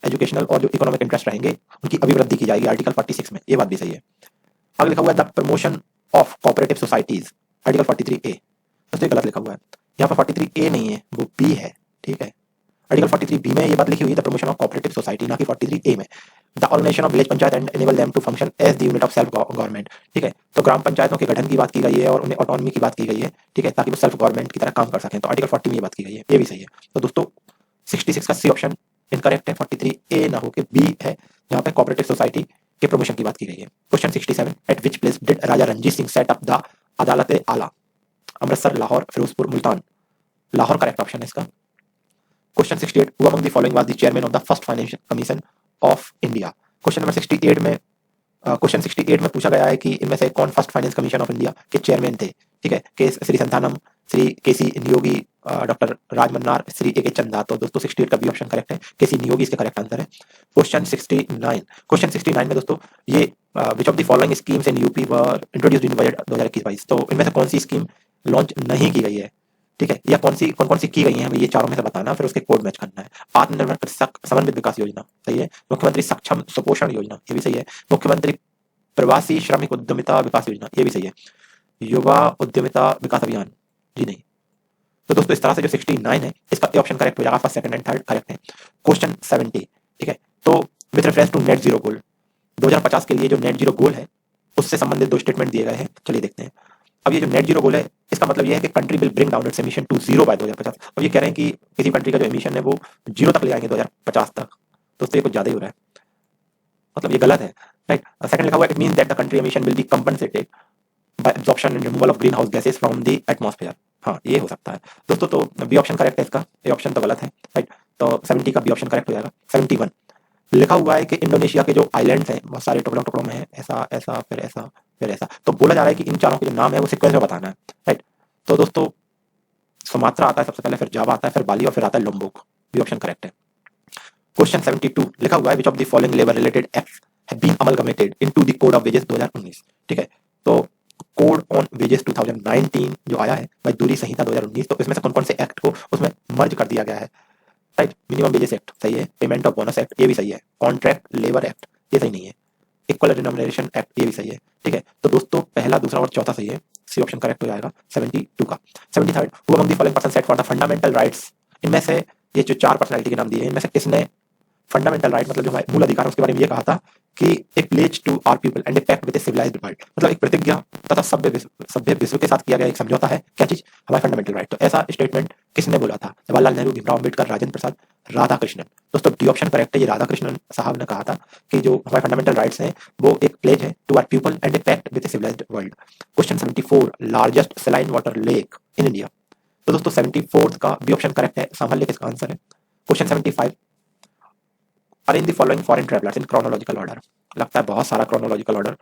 एजुकेशनल और जो इकोनॉमिक इंटरेस्ट रहेंगे उनकी अभिवृद्धि की जाएगी, आर्टिकल 46 में, ये बात भी सही है। आगे लिखा हुआ है the promotion of cooperative societies, article 43A, दोस्तों गलत लिखा हुआ है, यहाँ पर 43A नहीं है, वो B है, ठीक है। आर्टिकल 43B में ये बात लिखी हुई है the promotion of cooperative society, ना कि 43A में। The organisation of village panchayat and enable them to function as the unit of self government, ठीक है। तो ग्राम पंचायतों के गठन की बात की गई है और उन्हें ऑटोनॉमी की बात की गई है, ठीक है, ताकि वो सेल्फ गवर्नमेंट की तरह काम कर सकें, तो आर्टिकल 40 में ये बात की गई है, ये भी सही है। तो दोस्तों 66 का सी ऑप्शन इनकरेक्ट है, 43A ना होकर B है, जहाँ पे कोऑपरेटिव सोसाइटी के प्रमोशन की बात की गई है। Question 67 eight which place did Raja Ranjit Singh set up the अदालत आला? अमृतसर, लाहौर, फिरोजपुर, मुल्तान। लाहौर करेक्ट ऑप्शन है इसका। Question 68 who among the following was the chairman of the first financial commission of India? Question number 68 में क्वेश्चन 68 में पूछा गया है कि इनमें से कौन first finance commission of India के चेयरमैन थे, ठीक है। के श्री संथानम, श्री केसी नियोगी, डॉक्टर राजमन्नार, श्री ए के चंदा। तो दोस्तों 68 का बी ऑप्शन करेक्ट है, केसी नियोगी इसका करेक्ट आंसर है। क्वेश्चन 69 में दोस्तों ये विच of the following schemes in UP were introduced in budget 2021-22, तो इनमें से कौन सी स्कीम लॉन्च नहीं की गई है, ठीक है, या कौन सी की गई है, हमें ये चारों में से बताना, फिर उसके कोड मैच करना है। आत्मनिर्भर समन्वित विकास योजना सही है, मुख्यमंत्री सक्षम सुपोषण योजना ये भी सही है, मुख्यमंत्री प्रवासी श्रमिक उद्यमिता विकास योजना ये भी सही है, युवा उद्यमिता विकास अभियान जी नहीं। तो दोस्तों इस तरह से जो 69 है इसका ए ऑप्शन करेक्ट हो जाएगा, first second and third correct है। क्वेश्चन 70, ठीक है, तो with reference to net zero goal 2050 के लिए जो नेट जीरो गोल है उससे संबंधित दो स्टेटमेंट दिए गए हैं, चलिए देखते हैं। अब ये जो नेट जीरो गोल है इसका मतलब ये है कि country will bring down its emission to zero by 2050। अब ये कह रहे हैं कि किसी कंट्री का जो एमिशन है वो जीरो तक ले आएंगे 2050 तक, दोस्तों ये कुछ ज्यादा ही हो रहा है, मतलब ये गलत है, राइट। सेकंड लिखा हुआ है it means that the country emission will be compensated bye absorption and removal of green house gases from the atmosphere, हाँ ये हो सकता है दोस्तों। तो बी ऑप्शन करेक्ट है इसका, ए ऑप्शन तो गलत है, राइट। तो 70 का बी ऑप्शन करेक्ट हो जाएगा। 71 लिखा हुआ है कि इंडोनेशिया के जो आइलैंड्स हैं बहुत सारे टुकड़ों टुकड़ों में है, ऐसा ऐसा फिर ऐसा फिर ऐसा। तो बोला जा रहा है कि इन चारों के जो नाम है वो सीक्वेंस में बताना है, राइट। तो दोस्तों सुमात्रा आता है सबसे पहले, फिर जावा आता है, फिर बाली और फिर आता है लोम्बोक। बी ऑप्शन करेक्ट है। क्वेश्चन 72 लिखा हुआ है which of the following labour related acts have been amalgamated into the code of wages 2019। ठीक है, तो कोड ऑन वेजेस 2019 जो आया है मजदूरी संहिता 2019, तो इसमें से कौन कौन से एक्ट को उसमें मर्ज कर दिया गया है, राइट। मिनिमम वेजेस एक्ट सही है, पेमेंट ऑफ बोनस एक्ट ये भी सही है, कॉन्ट्रैक्ट लेबर एक्ट ये सही नहीं है, इक्वल रिम्यूनरेशन एक्ट ये भी सही है। ठीक है, तो दोस्तों पहला, दूसरा और चौथा सही है, सी ऑप्शन करेक्ट हो जाएगा 72 का। 73 who among the following person set for the fundamental rights, इनमें से ये जो चार पर्सनैलिटी के नाम दिए हैं इनमें से किसने फंडामेंटल राइट मतलब जो हमारे मूल अधिकार है उसके बारे में ये कहा था कि a pledge to our people and a pact with a civilised world, मतलब एक प्रतिज्ञा तथा सभ्य विश्व के साथ किया गया एक समझौता है, क्या चीज, हमारे फंडामेंटल राइट। तो ऐसा स्टेटमेंट किसने बोला था, जवाहरलाल नेहरू, भीमराव अम्बेडकर, राजेंद्र प्रसाद, राधा कृष्णन। दोस्तों डी ऑप्शन करेक्ट है, ये राधा कृष्णन साहब ने कहा था कि जो हमारे फंडामेंटल राइट्स हैं वो एक प्लेज है to our people and a pact with a civilised world. Question 74 largest saline water lake in India, तो दोस्तों 74 का बी ऑप्शन करेक्ट है, सांभर लेक इसका आंसर है। Question 75 arrange the following foreign travellers in chronological order, लगता है बहुत सारा क्रोनोलॉजिकल ऑर्डर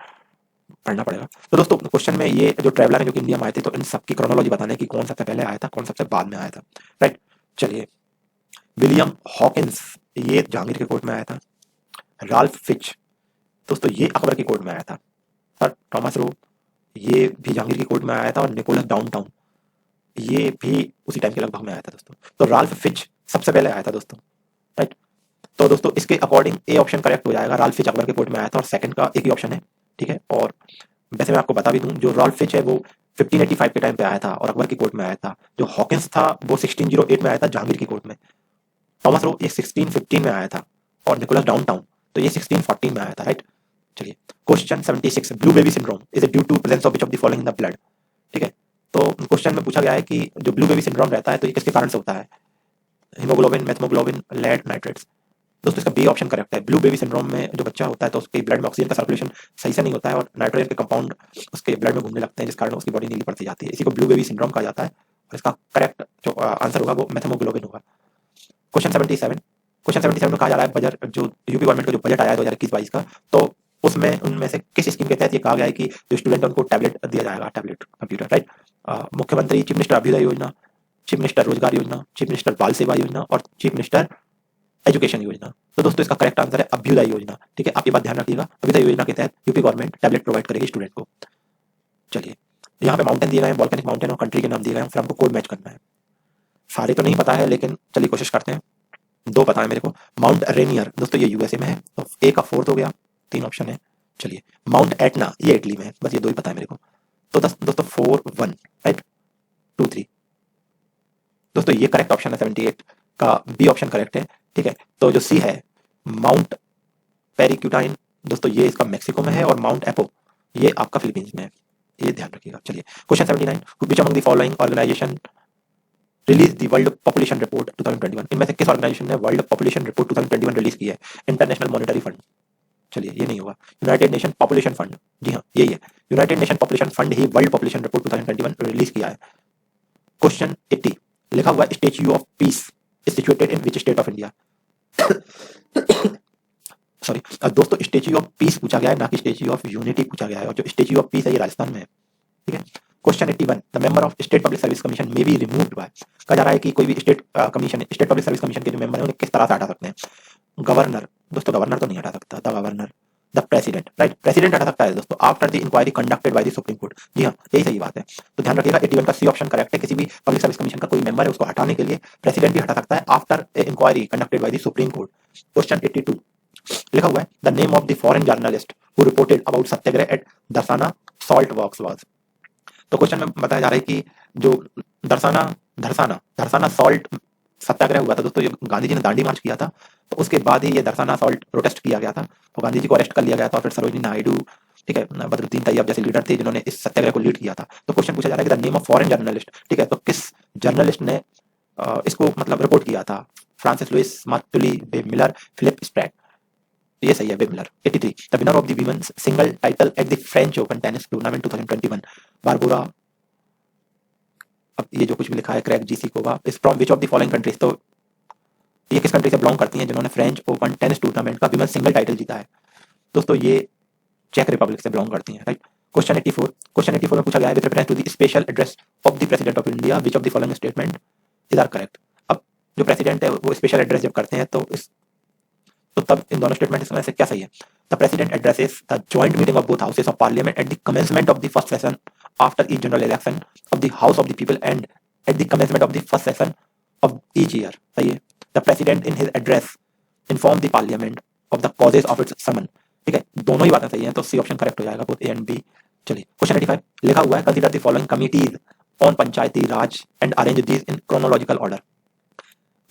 पढ़ना पड़ेगा। तो दोस्तों क्वेश्चन में ये जो ट्रैवलर है जो कि इंडिया में आए थे तो इन सबकी क्रोनोलॉजी बताना है कि कौन सबसे पहले आया था कौन सबसे बाद में आया था, राइट। चलिए, विलियम हॉकिंस ये जहांगीर के कोर्ट में आया था, राल्फ फिच दोस्तों ये अकबर की कोर्ट में आया था, सर थॉमस रो ये भी जहांगीर की कोर्ट में आया था, और निकोलस डाउनटाउन ये भी उसी टाइम के लगभग में आया था दोस्तों। तो राल्फ फिच सबसे पहले आया था दोस्तों, राइट। तो दोस्तों इसके अकॉर्डिंग ए ऑप्शन करेक्ट हो जाएगा, राल्फ फिच अकबर के कोर्ट में आया था और सेकंड का एक ही ऑप्शन है, ठीक है। और वैसे मैं आपको बता भी दूं जो राल्फ फिच है वो 1585 के टाइम पे आया था और अकबर की कोर्ट में आया था, जो हॉकिंस था वो 1608 में आया था जहांगीर की कोर्ट में, थॉमस रो ये 1615 में आया था और निकोलस डाउनटाउन तो ये 1614 में आया था, राइट। चलिए, question 76 blue baby syndrome is due to presence of which of the following in the blood. ठीक है, तो क्वेश्चन में पूछा गया है कि जो ब्लू बेबी सिंड्रोम रहता है तो ये किसके कारण से होता है, हीमोग्लोबिन, मेथमोग्लोबिन, लेड, नाइट्रेट्स। दोस्तों इसका बी ऑप्शन करेक्ट है। ब्लू बेबी सिंड्रोम में जो बच्चा होता है तो उसके ब्लड में ऑक्सीजन का सर्कुलेशन सही से नहीं होता है और नाइट्रोजन के कंपाउंड उसके ब्लड में घूमने लगते हैं जिस कारण उसकी बॉडी नीली पड़ती जाती है, इसी को ब्लू बेबी सिंड्रोम कहा जाता है और इसका करेक्ट जो आंसर होगा वो मेथमोग्लोबिन होगा। क्वेश्चन 77 में कहा जा रहा है बजट जो यूपी गवर्नमेंट का जो बजट आया है 2021-22 का, तो उसमें उनमें से किस स्कीम के तहत ये कहा गया है कि जो स्टूडेंट है उनको टैबलेट दिया जाएगा, टैबलेट कंप्यूटर, राइट। मुख्यमंत्री चीफ मिनिस्टर अभ्युदय योजना, चीफ मिनिस्टर रोजगार योजना, चीफ मिनिस्टर बाल सेवा योजना और चीफ मिनिस्टर एजुकेशन योजना। तो दोस्तों इसका करेक्ट आंसर है अभ्युदय योजना, ठीक है। आप ये बात ध्यान रखिएगा, अभ्युदय योजना के तहत यूपी गवर्नमेंट टैबलेट प्रोवाइड करेगी स्टूडेंट को। चलिए, यहाँ पे माउंटेन दिए गए हैं, वॉल्केनिक माउंटेन और कंट्री के नाम दिए गए हैं, फिर हमको कोड मैच करना है। सारे तो नहीं पता है लेकिन चलिए कोशिश करते हैं, दो पता है मेरे को। माउंट रेनियर दोस्तों ये यूएसए में है, तो ए का फोर्थ हो गया, 3 ऑप्शन है। चलिए, माउंट एटना ये इटली में है, बस ये दो ही पता है मेरे को। तो दोस्तों 4-1, राइट, 2-3। दोस्तों ये करेक्ट ऑप्शन है, 78 का बी ऑप्शन करेक्ट है, ठीक है। तो जो सी है माउंट पेरिक्यूटाइन दोस्तों ये इसका मेक्सिको में है और माउंट एपो ये आपका फिलीपींस में है, ये ध्यान रखिएगा। चलिए, question 79 which among the following organisation release the world population report 2021, इनमें से किस ऑर्गेनाइजेशन ने वर्ल्ड पॉपुलेशन रिपोर्ट 2021 रिलीज की है, इंटरनेशनल मॉनेटरी फंड, चलिए ये नहीं होगा, यूनाइटेड नेशन पॉपुलेशन फंड, जी हाँ यही है, यूनाइटेड नेशन पॉपुलेशन फंड ही वर्ल्ड पॉपुलेशन रिपोर्ट 2021 रिलीज किया है। क्वेश्चन 80 लिखा हुआ statue of peace is situated in which state of India, sorry दोस्तों स्टैच्यू ऑफ पीस पूछा गया है ना कि स्टैच्यू ऑफ यूनिटी पूछा गया है, और जो स्टैच्यू ऑफ पीस है ये राजस्थान में है, ठीक है। Question 81 the member of state public service commission may be removed by, कहा जा रहा है कि कोई भी state commission state public service commission के जो मेंबर है उन्हें किस तरह से हटा सकते हैं, गवर्नर दोस्तों गवर्नर तो नहीं हटा सकता, the governor, the president, right, president हटा सकता है दोस्तों after the inquiry conducted by the supreme court, जी हाँ यही सही बात है। तो ध्यान रखिएगा 81 का सी ऑप्शन करेक्ट है, किसी भी पब्लिक सर्विस कमीशन का कोई मेंबर है उसको हटाने के लिए प्रेसिडेंट भी हटा सकता है after inquiry conducted by the supreme court. Question 82 लिखा हुआ है the name of the foreign journalist who reported about satyagraha at Dharasana salt works was, तो क्वेश्चन में बताया जा रहा है कि जो दरसाना सॉल्ट सत्याग्रह हुआ था दोस्तों, ये गांधी जी ने दांडी मार्च किया था, तो उसके बाद ही ये दरसाना सॉल्ट प्रोटेस्ट किया गया था, तो गांधी जी को अरेस्ट कर लिया गया था, फिर सरोजिनी नायडू, ठीक है, बदरुद्दीन तैयब जैसे लीडर थे जिन्होंने इस सत्याग्रह को लीड किया था। तो क्वेश्चन पूछा जा रहा है कि the name of foreign journalist, ठीक है, तो किस जर्नलिस्ट ने इसको मतलब रिपोर्ट किया था, फ्रांसिस लुइस, मार्टुली, वेब मिलर, फिलिप स्प्रैग, ये सही है Webb Miller. 83 the winner of the women's single title at the French Open tennis tournament 2021 Barbora, अब ये जो कुछ भी लिखा है Krejcikova is from which of the following countries, तो ये किस कंट्री से बिलोंग करती हैं जिन्होंने फ्रेंच ओपन टेनिस टूर्नामेंट का विमेंस सिंगल टाइटल जीता है? दोस्तों ये चेक रिपब्लिक से बिलोंग करती हैं, राइट। क्वेश्चन 84 में पूछा गया है with reference to the special address of the president of India which of the following statement is are correct. अब जो प्रेसिडेंट है वो स्पेशल एड्रेस जब करते हैं तो तब इन दोनों स्टेटमेंट में से क्या सही है? The president addresses the joint meeting of both houses of parliament at the commencement of the first session after each general election of the house of the people and at the commencement of the first session of each year. सही है। The president in his address inform the parliament of the causes of its summon. ठीक है, दोनों ही बातें सही हैं, तो सी option correct हो जाएगा, बोथ ए एंड बी। चलिए क्वेश्चन 85 लिखा हुआ है consider the following committees on Panchayati Raj and arrange these in chronological order.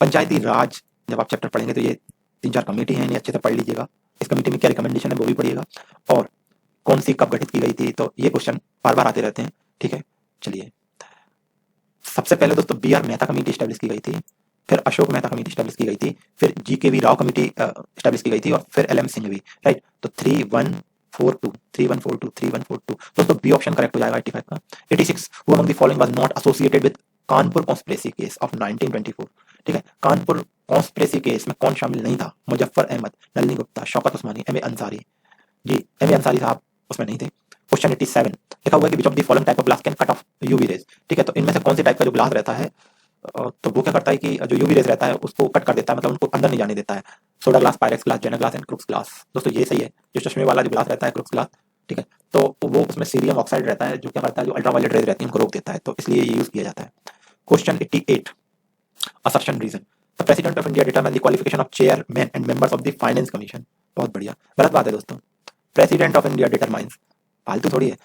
Panchayati Raj जब आप चैप्टर पढ़ेंगे तो ये 3-4 कमेटी है, इन्हें अच्छे से पढ़ लीजिएगा। इस कमेटी में क्या रिकमेंडेशन है वो भी पढ़िएगा, और कौन सी कब गठित की गई थी, तो ये क्वेश्चन बार बार आते रहते हैं। ठीक है, चलिए सबसे पहले दोस्तों B R Mehta committee establish की गई थी, फिर अशोक मेहता कमेटी स्टैब्लिश की गई थी, फिर जी के वी राव कमेटी स्टैब्लिश की गई थी, और फिर एल एम सिंघवी, राइट। तो 3142 दोस्तों बी ऑप्शन करेक्ट हो जाएगा 85 का। 86 who among the following was not associated with Kanpur conspiracy case of 1924। ठीक है, कानपुर कॉन्स्पिरेसी केस में कौन शामिल नहीं था? Muzaffar Ahmad, Nalini Gupta, Shaukat Usmani, M A Ansari. जी एम ए अंसारी साहब उसमें नहीं थे। क्वेश्चन 87 लिखा हुआ है कि which of the following type of glass can cut off UV rays. ठीक है, तो इनमें से कौन से टाइप का जो ग्लास रहता है तो वो क्या करता है कि जो यूवी रेज रहता है उसको कट कर देता है, मतलब उनको अंदर नहीं जाने देता है। Soda glass, Pyrex glass, Jena glass and Crookes glass. दोस्तों ये सही है, जो चश्मे वाला जो ग्लास रहता है क्रुक्स ग्लास। ठीक है, तो वो उसमें सीरियम ऑक्साइड रहता है जो क्या करता है, जो अल्ट्रावायलेट रेज रहती है उनको रोक देता है, तो इसलिए ये यूज किया जाता है। Question 88 assertion reason the president of India determine the qualification of chairman and members of the finance commission. बहुत बढ़िया, गलत बात है दोस्तों। प्रेसिडेंट ऑफ इंडिया डिटरमाइंस, फालतू थोड़ी है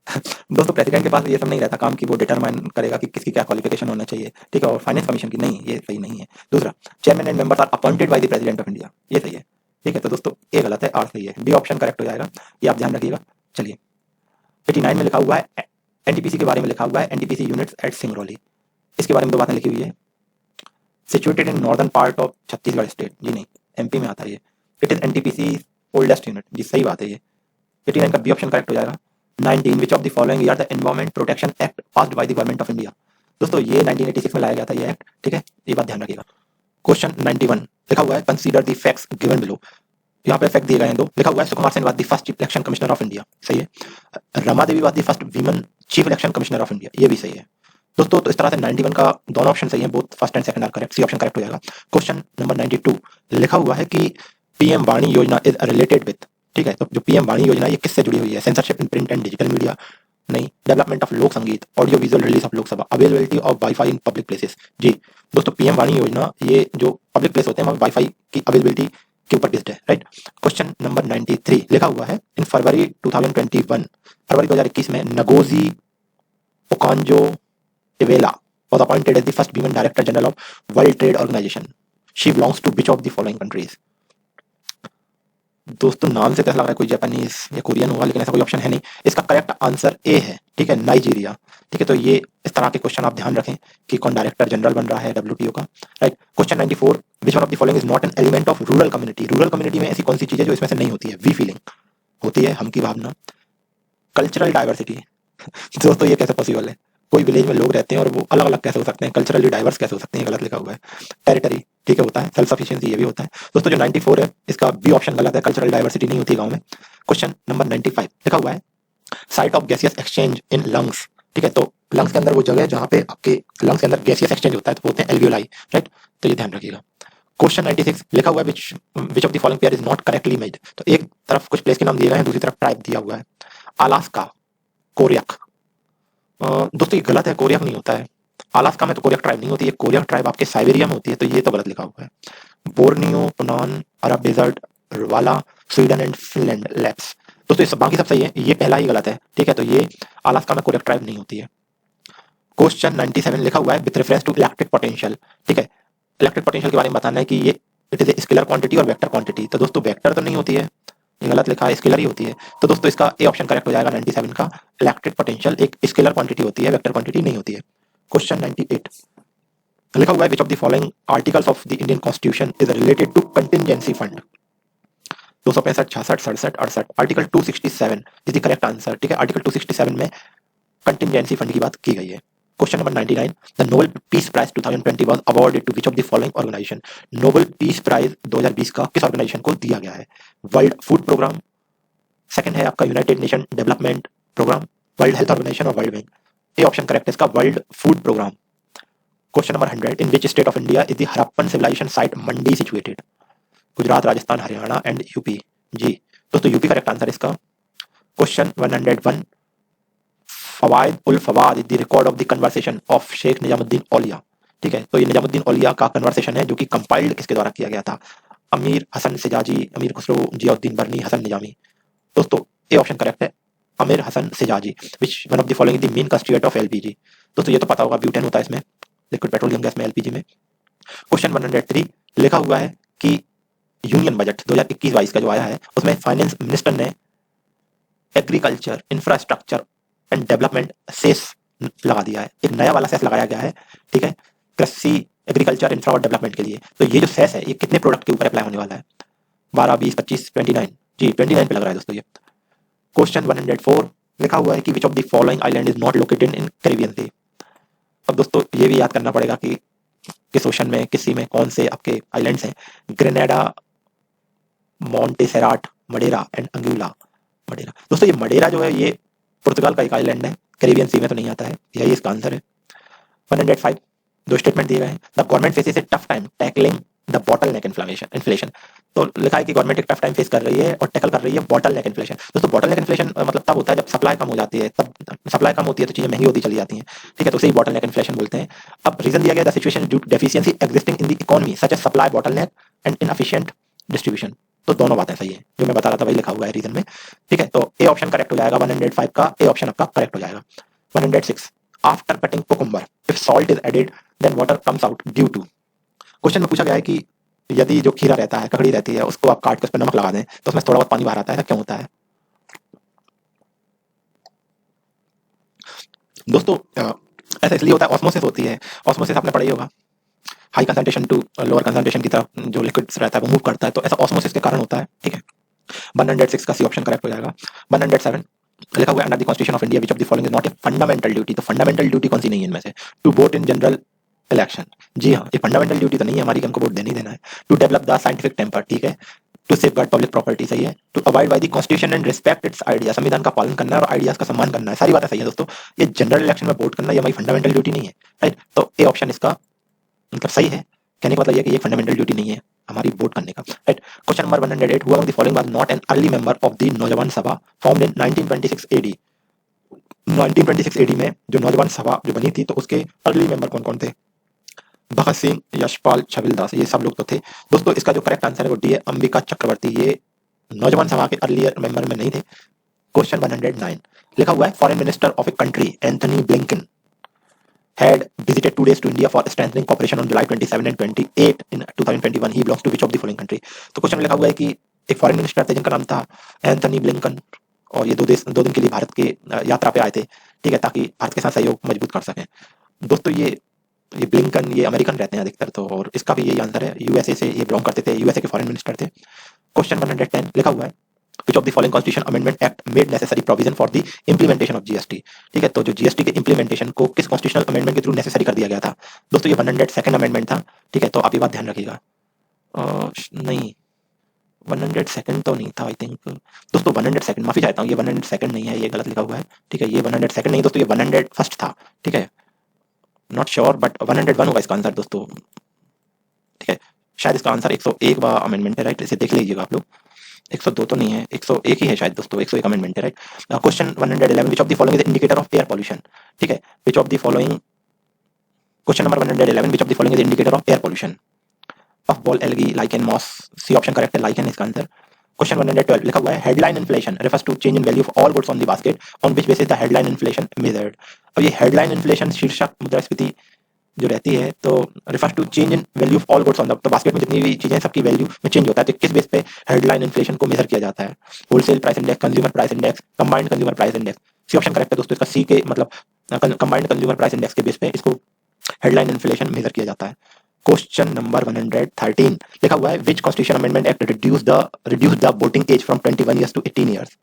दोस्तों, प्रेसिडेंट के पास ये सब नहीं रहता काम कि वो डिटरमाइन करेगा कि किसकी क्या क्वालिफिकेशन होना चाहिए। ठीक है, और फाइनेंस कमीशन की नहीं, ये सही नहीं है। दूसरा, chairman and members are appointed by the president of India, ये सही है। ठीक है, तो दोस्तों ए गलत है, आर सही है, बी ऑप्शन करेक्ट हो जाएगा, ये आप ध्यान रखिएगा। चलिए 89 में लिखा हुआ है एनटीपीसी के बारे में लिखा हुआ है एनटीपीसी यूनिट्स एट सिंगरौली। इसके बारे में दो बातें लिखी हुई है। Situated in northern part of Chhattisgarh state, जी नहीं, एमपी में आता है ये। It is NTPC oldest unit, जी सही बात है ये। 89 का बी ऑप्शन करेक्ट हो जाएगा। 19 विच of the following year the environment protection act passed by the government of India. दोस्तों ये 1986 में लाया गया था ये एक्ट। ठीक है, ये बात ध्यान रखिएगा। क्वेश्चन 91 लिखा हुआ है consider the facts given below. यहाँ पे फैक्ट दिए गए हैं दो, लिखा हुआ है Sukumar Sen was the first chief election commissioner of India, सही है। Rama Devi was the first women chief election commissioner of India, ये भी सही है दोस्तों। तो इस तरह से 91 का दोनों ऑप्शन सही है, both first and second are correct, C option correct हो जाएगा। क्वेश्चन नंबर 92 लिखा हुआ है कि पीएम वाणी योजना इज रिलेटेड विद। ठीक है, तो जो पीएम वाणी योजना ये किससे जुड़ी हुई है? Censorship in print and digital media, नहीं। डेवलपमेंट ऑफ लोक संगीत, audio visual release of Lok Sabha, availability of wifi in public places. जी दोस्तों पीएम वाणी योजना ये जो पब्लिक प्लेस होते हैं वहाँ वाईफाई की अवेलेबिलिटी के ऊपर बेस्ड है, राइट। क्वेश्चन नंबर 93 लिखा हुआ है इन फरवरी 2021, फरवरी 2021 में Ngozi Okonjo Iweala was appointed as the first women director general of World Trade Organization. She belongs to which of the following countries? दोस्तों नाम से तो ऐसा लग रहा है कोई जापानीज या कोरियन होगा, लेकिन ऐसा कोई ऑप्शन है नहीं। इसका करेक्ट आंसर ए है, ठीक है, नाइजीरिया। ठीक है, तो ये इस तरह के क्वेश्चन आप ध्यान रखें कि कौन डायरेक्टर जनरल बन रहा है डब्ल्यूटीओ का, right. Question 94 which one of the following is not an element of rural community. Rural community में ऐसी कौन सी चीज है जो इसमें से नहीं होती है? वी फीलिंग होती है, हम की भावना। कल्चरल डाइवर्सिटी दोस्तों ये कैसे पॉसिबल है? कोई विलेज में लोग रहते हैं और वो अलग अलग कैसे हो सकते हैं? कल्चरली डाइवर्स कैसे हो सकते हैं? गलत लिखा हुआ है। टेरिटरी, ठीक है, होता है। सेल्फ सफिशिएंसी ये भी होता है। दोस्तों जो 94 है इसका बी ऑप्शन गलत है, कल्चरल डाइवर्सिटी नहीं होती गांव में। क्वेश्चन नंबर 95 लिखा हुआ है site of gaseous exchange in lungs. ठीक है, तो लंग्स के अंदर वो जगह है जहाँ पे आपके लंग्स के अंदर गैसियस एक्सचेंज होता है, तो बोलते हैं एल्वियोलाई, राइट। तो ये ध्यान रखिएगा। क्वेश्चन 96 लिखा हुआ है which of the following pair is not correctly made. तो एक तरफ कुछ प्लेस के नाम दिए गए हैं, दूसरी तरफ ट्राइब दिया हुआ है। अलास्का, कोरियक। दोस्तों ये गलत है, कोरियक नहीं होता है। अलास्का में तो कोरियक ट्राइब नहीं होती है, कोरियक ट्राइब आपके साइबेरिया में होती है, तो ये तो गलत लिखा हुआ है। Borneo, Punan, Arab desert, Rwala, Sweden and Finland Lapps. दोस्तों ये सब बाकी सब सही है, ये पहला ही गलत है। ठीक है, तो ये अलास्का में कोरियक ट्राइब नहीं होती है। क्वेश्चन 97 लिखा हुआ है with reference to electric potential. ठीक है, इलेक्ट्रिक पोटेंशियल के बारे में बताना है कि ये it is a scalar quantity और वेक्टर क्वांटिटी। तो दोस्तों वेक्टर तो नहीं होती है, ये गलत लिखा है, स्केलर ही होती है। तो दोस्तों इसका ए ऑप्शन करेक्ट हो जाएगा 97 का। इलेक्ट्रिक पोटेंशियल एक स्केलर क्वांटिटी होती है, वेक्टर क्वांटिटी नहीं होती है। क्वेश्चन 98 लिखा हुआ है which of the following articles of the Indian constitution is related to contingency fund. 265, 66, 67, 68। Article 267 is the correct answer. ठीक है, आर्टिकल 267 में कंटिजेंसी फंड की बात की गई है। Question number 99, the Nobel peace prize 2020 was awarded to which of the following organisation. Nobel peace prize 2020 का किस ऑर्गेनाइजेशन को दिया गया है? वर्ल्ड फूड प्रोग्राम, सेकंड है आपका United Nation Development Programme, World Health Organization और World Bank. A option correct है इसका, World Food Programme. Question number 100, in which state of India is the Harappan civilisation site Mandi situated? Gujarat, Rajasthan, Haryana and UP. जी दोस्तों, UP correct answer इसका। Question 101, Fawaid ul Fuad is the record of the conversation of Sheikh Nizamuddin Auliya. ठीक है, तो ये निजामुद्दीन औलिया का कन्वर्सेशन है जो कि कंपाइल्ड किसके द्वारा किया गया था? अमीर हसन सिजाजी, अमीर खुसरो, जियाउद्दीन बरनी, हसन निजामी। दोस्तों ए ऑप्शन करेक्ट है, Amir Hasan Sijzi. Which one of the following is the main constituent of LPG? दोस्तों ये तो पता होगा, ब्यूटेन होता है इसमें, लिक्विड पेट्रोलियम गैस में, एलपीजी में। क्वेश्चन 103, लिखा हुआ है कि यूनियन बजट 2021-22 का जो आया है उसमें फाइनेंस मिनिस्टर ने agriculture infrastructure and development cess लगा दिया है, एक नया वाला सेस लगाया गया है। ठीक है, कृषि, एग्रीकल्चर, इंफ्रा और डेवलपमेंट के लिए। तो ये जो सेस है ये कितने प्रोडक्ट के ऊपर अप्लाई होने वाला है? 12, 20, 25, 29? जी 29 पे लग रहा है दोस्तों ये। क्वेश्चन 104, लिखा हुआ है कि which of the following island is not located in Caribbean sea? अब दोस्तों ये भी याद करना पड़ेगा कि किस ओशन में, किसी में कौन से आपके आइलैंड्स हैं। Granada, मॉन्टेसेराट, मडेरा and अंगुला। मडेरा दोस्तों, ये मडेरा जो है ये पुर्तगाल का एक आइलैंड है, कैरिबियन सी में तो नहीं आता है, यही इसका आंसर है। 105, दो स्टेटमेंट दिए गए हैं। The government faces A tough time tackling the bottle neck inflation. तो लिखा है कि गवर्नमेंट एक टफ टाइम फेस कर रही है और टैकल कर रही है बॉटल नेक इन्फ्लेशन। दोस्तों बॉटल नेक इन्फ्लेशन मतलब तब होता है जब सप्लाई कम हो जाती है, तब सप्लाई कम होती है तो चीजें महंगी होती चली जाती हैं। ठीक है, तो उसे ही बॉटल नेक इन्फ्लेशन बोलते हैं। अब रीजन दिया गया, the situation due to deficiency existing in the economy such as supply bottleneck and inefficient distribution. तो दोनों बातें सही है, जो मैं बता रहा था वही लिखा हुआ है रीजन में। ठीक है, तो ए ऑप्शन करेक्ट हो जाएगा, 105 का ए ऑप्शन आपका करेक्ट हो जाएगा। 106, after cutting cucumber if salt is added then water comes out due to. Question में पूछा गया है कि यदि जो खीरा रहता है, ककड़ी रहती है, उसको आप काट के उस पर नमक लगा दें तो उसमें थोड़ा बहुत पानी बाहर आता है, क्यों होता है? दोस्तों ऐसा इसलिए होता है, ऑस्मोसिस होती है। ऑस्मोसिस आपने पढ़ा ही होगा, high concentration to lower concentration की तरफ जो लिक्विड रहता है वो मूव करता है, तो ऐसा ऑस्मोसिस के कारण होता है। ठीक है, 106 का सी ऑप्शन करेक्ट हो जाएगा। 107, लिखा हुआ है under the constitution of India which of the following is not a fundamental duty? तो फंडामेंटल ड्यूटी कौन सी नहीं है इनमें से? To vote in general election. जी हाँ, ये फंडामेंटल ड्यूटी तो नहीं है हमारी कि हमको वोट देना ही देना है। To develop the scientific temper, ठीक है। टू सेफगार्ड पब्लिक प्रॉपर्टी, सही है। To avoid by the constitution and respect its idea, संविधान का पालन करना है और आइडियाज का सम्मान करना है, सारी बातें सही है दोस्तों। ये जनरल इलेक्शन में वोट करना ये हमारी फंडामेंटल ड्यूटी नहीं है, राइट। तो ए ऑप्शन इसका मतलब सही है। कहने का मतलब ये कि ये फंडामेंटल ड्यूटी नहीं है हमारी वोट करने का, right. Question number 108, who among the following was not an early member of the नौजवान सभा फॉर्म्ड इन 1926 एडी? 1926 एडी में जो नौजवान सभा जो बनी थी तो उसके अर्ली मेंबर कौन कौन थे? भगत सिंह, यशपाल, छबिलदास, ये सब लोग तो थे। दोस्तों इसका जो करेक्ट आंसर है वो डी है, अंबिका चक्रवर्ती। ये नौजवान सभा के अर्लियर मेंबर में नहीं थे। क्वेश्चन 109, लिखा हुआ है foreign minister of a country Anthony Blinken had visited 2 days to India for strengthening cooperation on July 27 and 28 in 2021. He belongs to which of the following country? तो क्वेश्चन में लिखा हुआ है कि एक फॉरेन मिनिस्टर थे जिनका नाम था एंथनी ब्लिंकन, और ये 2 दिन के लिए भारत के यात्रा पे आए थे, ठीक है, ताकि भारत के साथ सहयोग मजबूत कर सकें। दोस्तों ये ब्लिंकन ये अमेरिकन रहते हैं अधिकतर तो, और इसका भी यही आंसर है, यूएसए से ये बिलोंग करते थे, यूएसए के फॉरेन मिनिस्टर थे। क्वेश्चन 110, लिखा हुआ है which of the following constitution amendment act made necessary provision for the implementation of GST? ठीक है, तो जो GST के implementation को किस कॉन्स्टिट्यूशनल अमेंडमेंट के थ्रू नेसेसरी कर दिया गया था? दोस्तों ये 102nd अमेंडमेंट था, ठीक है, तो आप ये बात ध्यान रखिएगा। नहीं 102nd तो नहीं था आई थिंक दोस्तों, 102nd, माफी चाहता हूँ, ये 102nd नहीं है, ये गलत लिखा हुआ है, ठीक है, ये 102nd नहीं दोस्तों, ये 101st था, ठीक है, नॉट श्योर बट 101 होगा इसका आंसर दोस्तों, ठीक है, शायद इसका आंसर 101 वाला अमेंडमेंट है, राइट, इसे देख लीजिएगा आप लोग। 102 तो नहीं है, 101 ही है शायद दोस्तों, 101 अमेंडमेंट है, right. Question 111, which of the following is indicator of air pollution? ठीक है, which of the following, question number 111, which of the following is indicator of air pollution? Puffball, algae, lichen, moss. C option correct है, lichen इसका answer. Question 112, लिखा हुआ है headline inflation refers to change in value of all goods on the basket on which basis the headline inflation measured. अब ये headline inflation शीर्षक मुद्रास्फीति जो रहती है तो refers to change in value of all goods on the, तो basket में जितनी भी चीजें सबकी वैल्यू में चेंज होता है, तो किस बेस पे हेडलाइन इन्फ्लेशन को मेजर किया जाता है? Wholesale price index, consumer price index, combined consumer price index. C option correct है दोस्तों, इसका सी के मतलब कंबाइंड कंज्यूमर प्राइस इंडेक्स के बेस पे इसको हेडलाइन इन्फ्लेशन मेजर किया जाता है। क्वेश्चन नंबर 113, लिखा हुआ है which constitution amendment act reduce the voting age from 21 years to 18 years?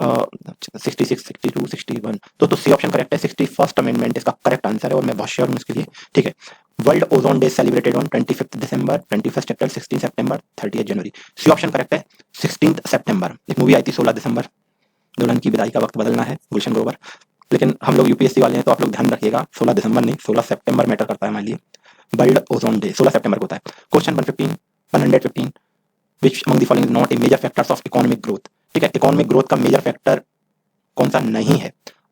66, 62, 61, तो सी ऑप्शन करेक्ट है। 61st अमेंडमेंट इसका करेक्ट आंसर है और मैं बहुत श्योर हूँ इसके लिए, ठीक है। World ozone day celebrated on 25 December, 21 April, 16 September, 30 January. C option correct है 16 सितंबर। एक मूवी आई थी 16 दिसंबर, दुल्हन की विदाई का वक्त बदलना है, गुलशन ग्रोवर। लेकिन हम लोग यूपीएससी वाले हैं तो आप लोग ध्यान रखिएगा, 16 दिसंबर नहीं 16 सितंबर मैटर करता है हमारे लिए। वर्ल्ड ओजोन डे 16 सितंबर को होता है। Question 115 which among the following is not a major factors of economic growth, ठीक है। इकोनॉमिक ग्रोथ का मेजर फैक्टर कौन सा नहीं है?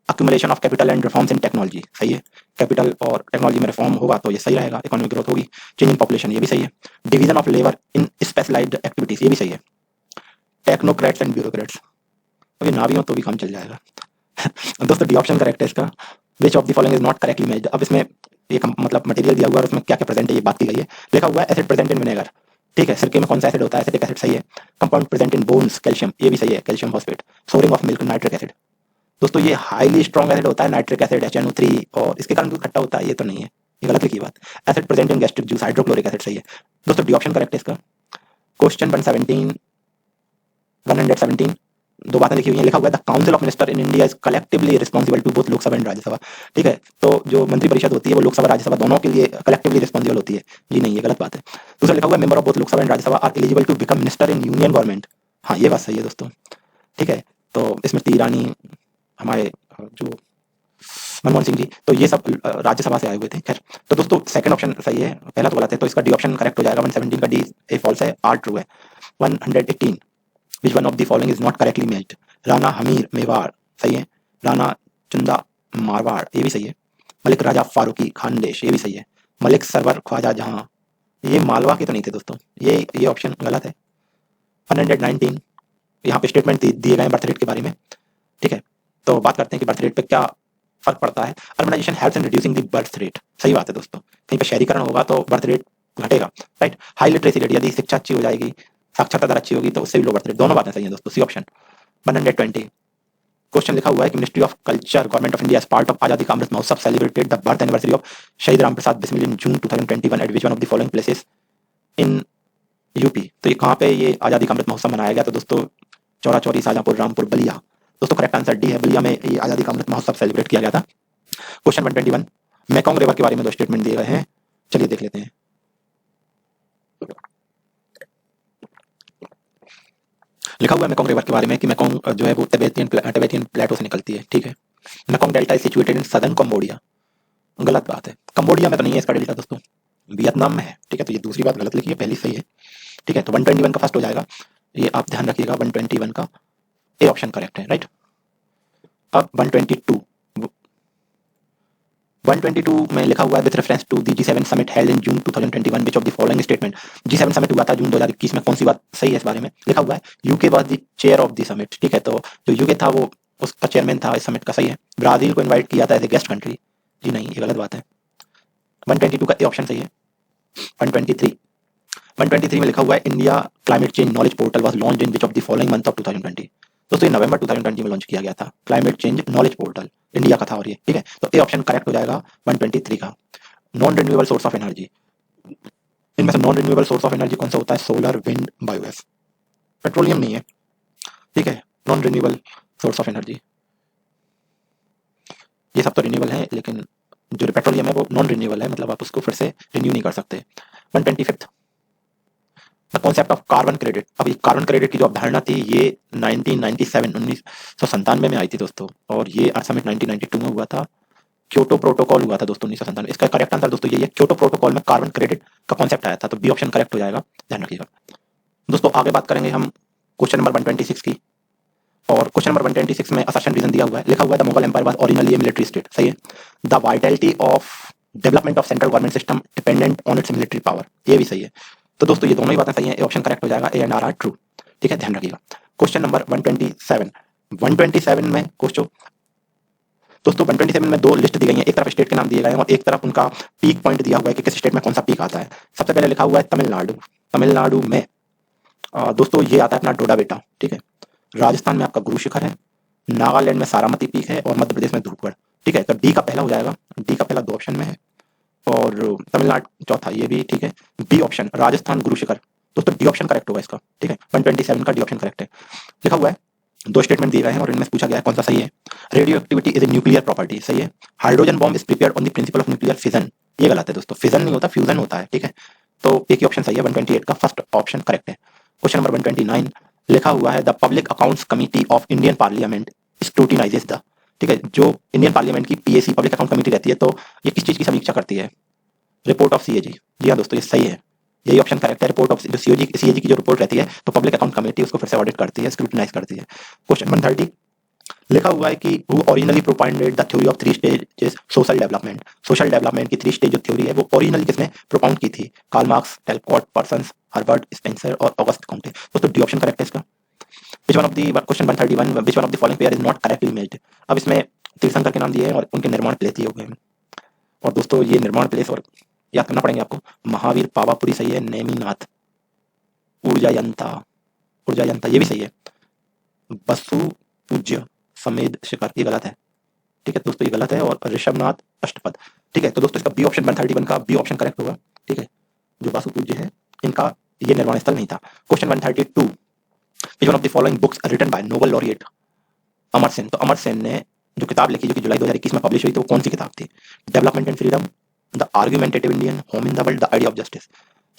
Accumulation of capital and reforms in technology, सही है। कैपिटल और टेक्नोलॉजी में रिफॉर्म होगा तो ये सही रहेगा, इकोनॉमिक ग्रोथ होगी। चेंज इन पॉपुलेशन, ये भी सही है। Division of labour in specialised activities, ये भी सही है। टेक्नोक्रेट्स एंड ब्यूरोक्रेट्स, अब ये ना भी हो तो भी काम चल जाएगा। दोस्तों डी ऑप्शन करेक्ट है इसका। विच of the following is not correctly measured, अब इसमें एक मतलब मटेरियल दिया हुआ है और उसमें क्या क्या प्रेजेंट है ये बात की गई है। लिखा हुआ है एसिड प्रेजेंट इन विनेगर, ठीक है। सिरके में कौन सा एसिड होता है? एसिटिक एसिड, सही है। Compound present in bones, calcium, ये भी सही है, calcium phosphate. Souring of milk, nitric acid. दोस्तों ये हाईली स्ट्रॉन्ग एसिड होता है नाइट्रिक एसिड, HNO3, और इसके कारण दूध खट्टा होता है, ये तो नहीं है, ये गलत लिखी बात। Acid present in gastric juice, hydrochloric acid, सही है। दोस्तों डी ऑप्शन करेक्ट है इसका। क्वेश्चन 117 दो बातें लिखी हुई हैं। लिखा हुआ है the council of minister in India is collectively responsible to both Lok Sabha and Rajya Sabha, ठीक है। तो जो मंत्री परिषद होती है वो लोकसभा राज्यसभा दोनों के लिए कलेक्टिवली रिस्पॉन्सिबल होती है, जी नहीं, ये गलत बात है। दूसरा लिखा हुआ है member of both Lok Sabha and Rajya Sabha are eligible to become minister in union government, हाँ ये बात सही है दोस्तों, ठीक है। तो स्मृति ईरानी, हमारे जो मनमोहन सिंह जी, तो ये सब राज्यसभा से आए हुए थे। खैर, तो दोस्तों सेकंड ऑप्शन सही है, पहला तो गलत है, तो इसका डी ऑप्शन करेक्ट हो जाएगा। 117 का डी ए फॉल्स है, आर ट्रू है। 118 which one of the following is not correctly matched, Rana Hamir Mewar, सही है। राणा चुंदा मारवाड़, ये भी सही है। मलिक राजा फारूकी खानदेश, ये भी सही है। मलिक सरवर ख्वाजा जहां, ये मालवा के तो नहीं थे दोस्तों, ये ऑप्शन गलत है। 119 यहाँ पे स्टेटमेंट दिए गए बर्थ रेट के बारे में, ठीक है। तो बात करते हैं कि बर्थ रेट पे क्या फर्क पड़ता है। Urbanisation helps in reducing the birth rate, सही बात है दोस्तों। कहीं पे शहरीकरण होगा तो बर्थ रेट घटेगा, राइट। हाई लिटरेसी रेट, यदि शिक्षा अच्छी हो जाएगी, साक्षरता दर अच्छी होगी तो उससे भी लो बर्थ रेट, दोनों बातें सही हैं दोस्तों, सी ऑप्शन। 120 क्वेश्चन लिखा हुआ है कि ministry of culture government of India as part of Azadi ka Amrit Mahotsav celebrated the birth anniversary of Shaheed Ram Prasad Bismil in June 2021 at which one of the following places in UP, तो ये कहाँ पे ये आजादी का अमृत महोत्सव मनाया गया? तो दोस्तों चौरा चौरी, शाहजहांपुर, रामपुर, बलिया। दोस्तों करेक्ट आंसर डी है, बलिया में ये आजादी का अमृत महोत्सव सेलिब्रेट किया गया था। क्वेश्चन 121 मेकॉन्ग रिवर के बारे में दो स्टेटमेंट दिए गए हैं, चलिए देख लेते हैं। लिखा हुआ है मेकॉन्ग रिवर के बारे में कि मेकॉन्ग जो है वो टिबेटियन प्लेटो से निकलती है, ठीक है। Mekong delta is situated in southern Cambodia, गलत बात है। कंबोडिया में तो नहीं है इसका डेल्टा दोस्तों, वियतनाम में है, ठीक है। तो ये दूसरी बात गलत लिखी है, पहली सही है, ठीक है। तो 121 का फर्स्ट हो जाएगा, ये आप ध्यान रखिएगा। 121 का ए ऑप्शन करेक्ट है, राइट। अब 122 में लिखा हुआ है with reference to the G7 summit held in June 2021 which of the following statement, G7 summit हुआ था जून 2021 में, कौन सी बात सही है इस बारे में? लिखा हुआ है UK was the chair of the summit, ठीक है। तो जो यूके था वो उसका चेयरमैन था इस समिट का, सही है। ब्राजील को इन्वाइट किया था एज ए गेस्ट कंट्री, जी नहीं, ये गलत बात है। 122 का ए ऑप्शन सही है। 123 में लिखा हुआ है India climate change knowledge portal was launched in which of the following month of 2020, दोस्तों ये नवंबर 2020 में लॉन्च किया गया था। Climate change knowledge portal India का था और ये, ठीक है। तो ए ऑप्शन करेक्ट हो जाएगा 123 का। Non renewable source of energy, इनमें से non renewable source of energy कौन सा होता है? सोलर, विंड, बायोगैस, पेट्रोलियम नहीं है, ठीक है। Non renewable source of energy, ये सब तो रिन्यूएबल है लेकिन जो पेट्रोलियम है वो नॉन रिन्यूएबल है, मतलब आप उसको फिर से रिन्यू नहीं कर सकते। 125 the concept of carbon credit, अब ये कार्बन क्रेडिट की जो अवधारणा थी ये 1997 में आई थी दोस्तों, और ये अर्थ समिट 1992 में हुआ था। क्योटो प्रोटोकॉल हुआ था दोस्तों 1997। इसका करेक्ट आंसर दोस्तों यही है, क्योटो प्रोटोकॉल में कार्बन क्रेडिट का कॉन्सेप्ट आया था, तो बी ऑप्शन करेक्ट हो जाएगा, ध्यान रखिएगा दोस्तों। आगे बात करेंगे हम क्वेश्चन नंबर 126 की, और क्वेश्चन नंबर 126 में असर्शन रीजन दिया हुआ है। लिखा हुआ है the Mughal empire was originally a military state, सही है। The vitality of development of central government system dependent on its military power, ये भी सही है। तो दोस्तों ये दोनों ही बातें सही हैं, ए ऑप्शन करेक्ट हो जाएगा, A and R are true, ठीक है, ध्यान रखिएगा। क्वेश्चन नंबर 127 में क्वेश्चन दोस्तों 127 में दो लिस्ट दी गई है, एक तरफ स्टेट के नाम दिए गए हैं और एक तरफ उनका पीक पॉइंट दिया हुआ है कि किस स्टेट में कौन सा पीक आता है। सबसे पहले लिखा हुआ है तमिलनाडु में दोस्तों ये आता है अपना डोडा बेटा, ठीक है। राजस्थान में आपका गुरु शिखर है, नागालैंड में सारामती पीक है और मध्य प्रदेश में धूपगढ़, ठीक है। तो डी का पहला हो जाएगा, डी का पहला दो ऑप्शन में है और तमिलनाडु चौथा, ये भी ठीक है। बी ऑप्शन राजस्थान गुरु शिखर, दोस्तों डी ऑप्शन करेक्ट होगा इसका, ठीक है। 127 का डी ऑप्शन करेक्ट है। लिखा हुआ है दो स्टेटमेंट दिए गए हैं और इनमें से पूछा गया है कौन सा सही है। Radio activity is a nuclear property, सही है। Hydrogen bomb is prepared on the principle of nuclear fission, ये गलत है दोस्तों, फिजन नहीं होता, फ्यूजन होता है, ठीक है। तो एक ही ऑप्शन सही है, 128 का फर्स्ट ऑप्शन करेक्ट है। क्वेश्चन नंबर 129 लिखा हुआ है the public accounts committee of Indian parliament scrutinises the, ठीक है, जो इंडियन पार्लियामेंट की पीएसी पब्लिक अकाउंट कमेटी रहती है, तो ये किस चीज की समीक्षा करती है? Report of CAG. जी हाँ दोस्तों, ये सही है, यही ऑप्शन करेक्ट है। रिपोर्ट ऑफ जो सीएजी की जो रिपोर्ट रहती है, तो पब्लिक अकाउंट कमेटी उसको फिर से ऑडिट करती है, स्क्रूटिनाइज करती है। क्वेश्चन 130 लिखा हुआ है कि who originally propounded the theory of three stages social development, social development की थ्री स्टेज जो थ्योरी है वो ओरिजिनली किसने प्रोपाउंड की थी? Karl Marx, Talcott, Parsons, Herbert Spencer और ऑगस्ट कॉम्टे। दोस्तों डी ऑप्शन करेक्ट है इसका। Which one of the question 131 which one of the following pair is not correctly made. अब इसमें तीर्थंकर के नाम दिए हैं और उनके निर्माण प्लेस दिए हुए हैं, और दोस्तों ये निर्माण प्लेस और याद करना पड़ेंगे आपको। महावीर पावापुरी सही है, नेमीनाथ, ऊर्जायंता, ऊर्जायंता ये भी सही है, बसु पूज्य समेध शिखर ये गलत है, ठीक है दोस्तों, ये गलत है। और ऋषभनाथ अष्टपद, ठीक है। तो दोस्तों इसका बी ऑप्शन 131 का बी ऑप्शन करेक्ट होगा, ठीक है। जो बासु पूज्य है इनका ये निर्माण स्थल नहीं था। Question 132 which one of the following books written by Nobel laureate Amar Sen. तो अमर सेन ने जो किताब लिखी जो कि जुलाई 2021 में पब्लिश हुई थी, वो कौन सी किताब थी? Development and freedom, the argumentative Indian, home in the world, the idea of justice.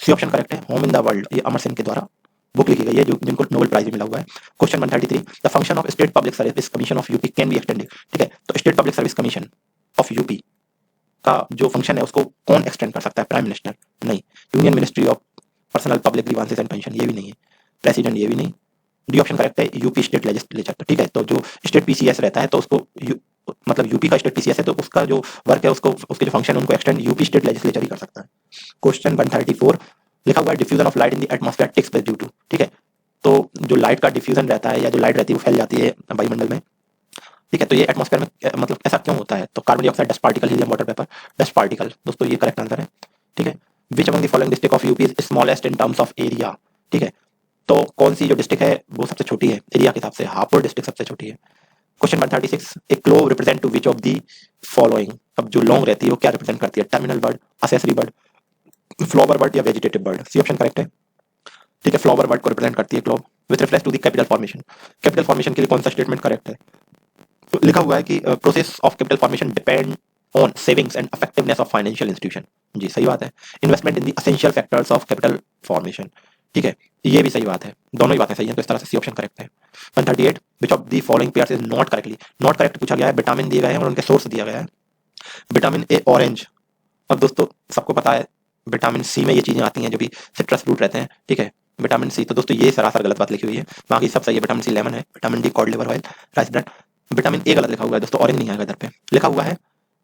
C option correct है, होम इन द वर्ल्ड, ये अमर सेन के द्वारा बुक लिखी गई है जो जिनको नोबेल प्राइज भी मिला हुआ है। Question 133 the function of state public service commission of UP can be extended, ठीक है। तो state public service commission of UP का जो फंक्शन है उसको कौन एक्सटेंड कर सकता है? प्राइम मिनिस्टर नहीं, union ministry of personnel public grievances and pension ये भी नहीं है, प्रेसिडेंट ये भी नहीं। डी ऑप्शन करेक्ट है, यूपी स्टेट लेजिस्लेचर, ठीक है। तो जो स्टेट पीसीएस रहता है तो उसको मतलब यूपी का स्टेट पीसीएस है तो उसका जो वर्क है उसको उसके जो फंक्शन है उनको एक्सटेंड यूपी स्टेट लेजिस्लेचर ही कर सकता है। क्वेश्चन 134 लिखा हुआ है diffusion of light in the atmosphere takes place due to, ठीक है। तो जो लाइट का डिफ्यूजन रहता है या जो लाइट रहती है वो फैल जाती है वायुमंडल में, ठीक है। तो ये एटमॉस्फेयर में मतलब ऐसा क्यों होता है? तो carbon dioxide, dust particle, helium, water vapour, dust particle, दोस्तों ये करेक्ट आंसर है, ठीक है। Which among the following district of UP is smallest in terms of area, ठीक है। तो कौन सी जो डिस्ट्रिक्ट है वो सबसे छोटी है एरिया के हिसाब से? हापुड़ डिस्ट्रिक्ट सबसे छोटी है। Question 136 A clove represent to which of the following. अब जो लॉन्ग रहती है वो क्या रिप्रेजेंट करती है? Terminal bud, accessory bud, flower bud या vegetative bud? C option correct है, ठीक है। फ्लावर बर्ड को रिप्रेजेंट करती है clove. With reference to the capital formation, capital formation के लिए कौन सा स्टेटमेंट करेक्ट है? तो लिखा हुआ है कि process of capital formation depend on savings and effectiveness of financial institution, जी सही बात है। Investment in the essential factors of capital formation, ठीक है, ये भी सही बात है, दोनों ही बातें सही हैं, तो इस तरह से सी ऑप्शन करेक्ट है। 138 विच of the following pairs is not correctly, not correct पूछा गया है, विटामिन दिए गए हैं और उनके सोर्स दिया गया है। विटामिन ए ऑरेंज, अब दोस्तों सबको पता है विटामिन सी में ये चीजें आती हैं जो भी सिट्रस फ्रूट रहते हैं, ठीक है। विटामिन सी, तो दोस्तों ये सरासर गलत बात लिखी हुई है, बाकी सब सही है। विटामिन सी लेमन है, vitamin D cod liver oil, rice bread. Vitamin A गलत लिखा हुआ है दोस्तों, ऑरेंज नहीं आएगा इधर पे। लिखा हुआ है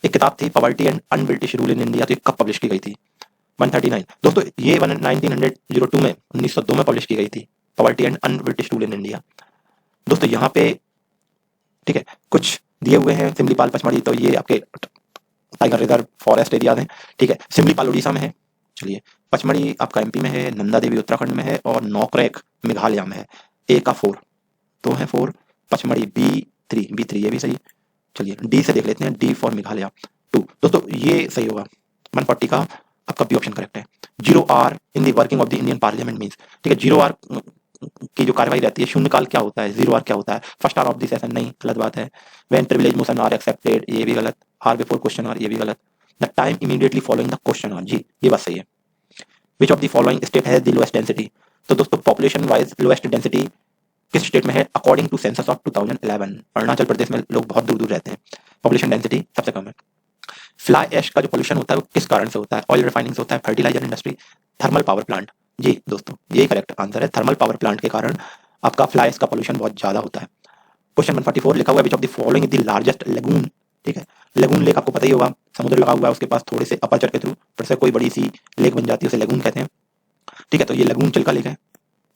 एक किताब थी poverty and un-British rule in India, तो ये कब पब्लिश की गई थी? 139 दोस्तों ये 1902 में 1902 में पब्लिश की गई थी, poverty and un-British rule in India. दोस्तों यहाँ पे ठीक है कुछ दिए हुए हैं, सिमलीपाल, पचमढ़ी, तो ये आपके टाइगर रिजर्व फॉरेस्ट एरियाज हैं, ठीक है। सिमलीपाल उड़ीसा में है, चलिए। पचमढ़ी आपका एमपी में है, नंदा देवी उत्तराखंड में है और नौकरेक मेघालय में है। ए का 4, दो है 4, पचमढ़ी B3 ये भी सही। चलिए डी से देख लेते हैं, डी फॉर मेघालय 2, दोस्तों ये सही होगा। 140 का आपका बी ऑप्शन करेक्ट है। 0R in the working of the Indian parliament means, ठीक है। 0R की जो कार्रवाई रहती है, शून्यकाल क्या होता है? 0R क्या होता है? First hour of the session, नहीं, गलत बात है। When privilege motion are accepted, ये भी गलत। आर बिफोर क्वेश्चन आर, ये भी गलत। The time immediately following the question are, जी ये बात सही है। Which of the following state has the lowest density, तो दोस्तों पॉपुलेशन वाइज लोएस्ट डेंसिटी किस स्टेट में है? According to census of 2011, Arunachal Pradesh में लोग बहुत दूर दूर रहते हैं, पॉपुलेशन डेंसिटी सबसे कम है। फ्लाई ऐश का जो पोल्यूशन होता है वो किस कारण से होता है? ऑयल रिफाइनिंग से होता है, fertiliser industry, thermal power plant, जी दोस्तों यही करेक्ट आंसर है। थर्मल पावर प्लांट के कारण आपका फ्लाई ऐश का पोल्यूशन बहुत ज्यादा होता है। क्वेश्चन 144 लिखा हुआ है which of the following is the largest lagoon, ठीक है। लेगून लेक आपको पता ही होगा, समुद्र लगा हुआ है उसके पास, थोड़े से अपर्चर के थ्रू फिर से कोई बड़ी सी लेक बन जाती है, उसे लेगून कहते हैं, ठीक है। तो ये लेगून चिल्का लेक है,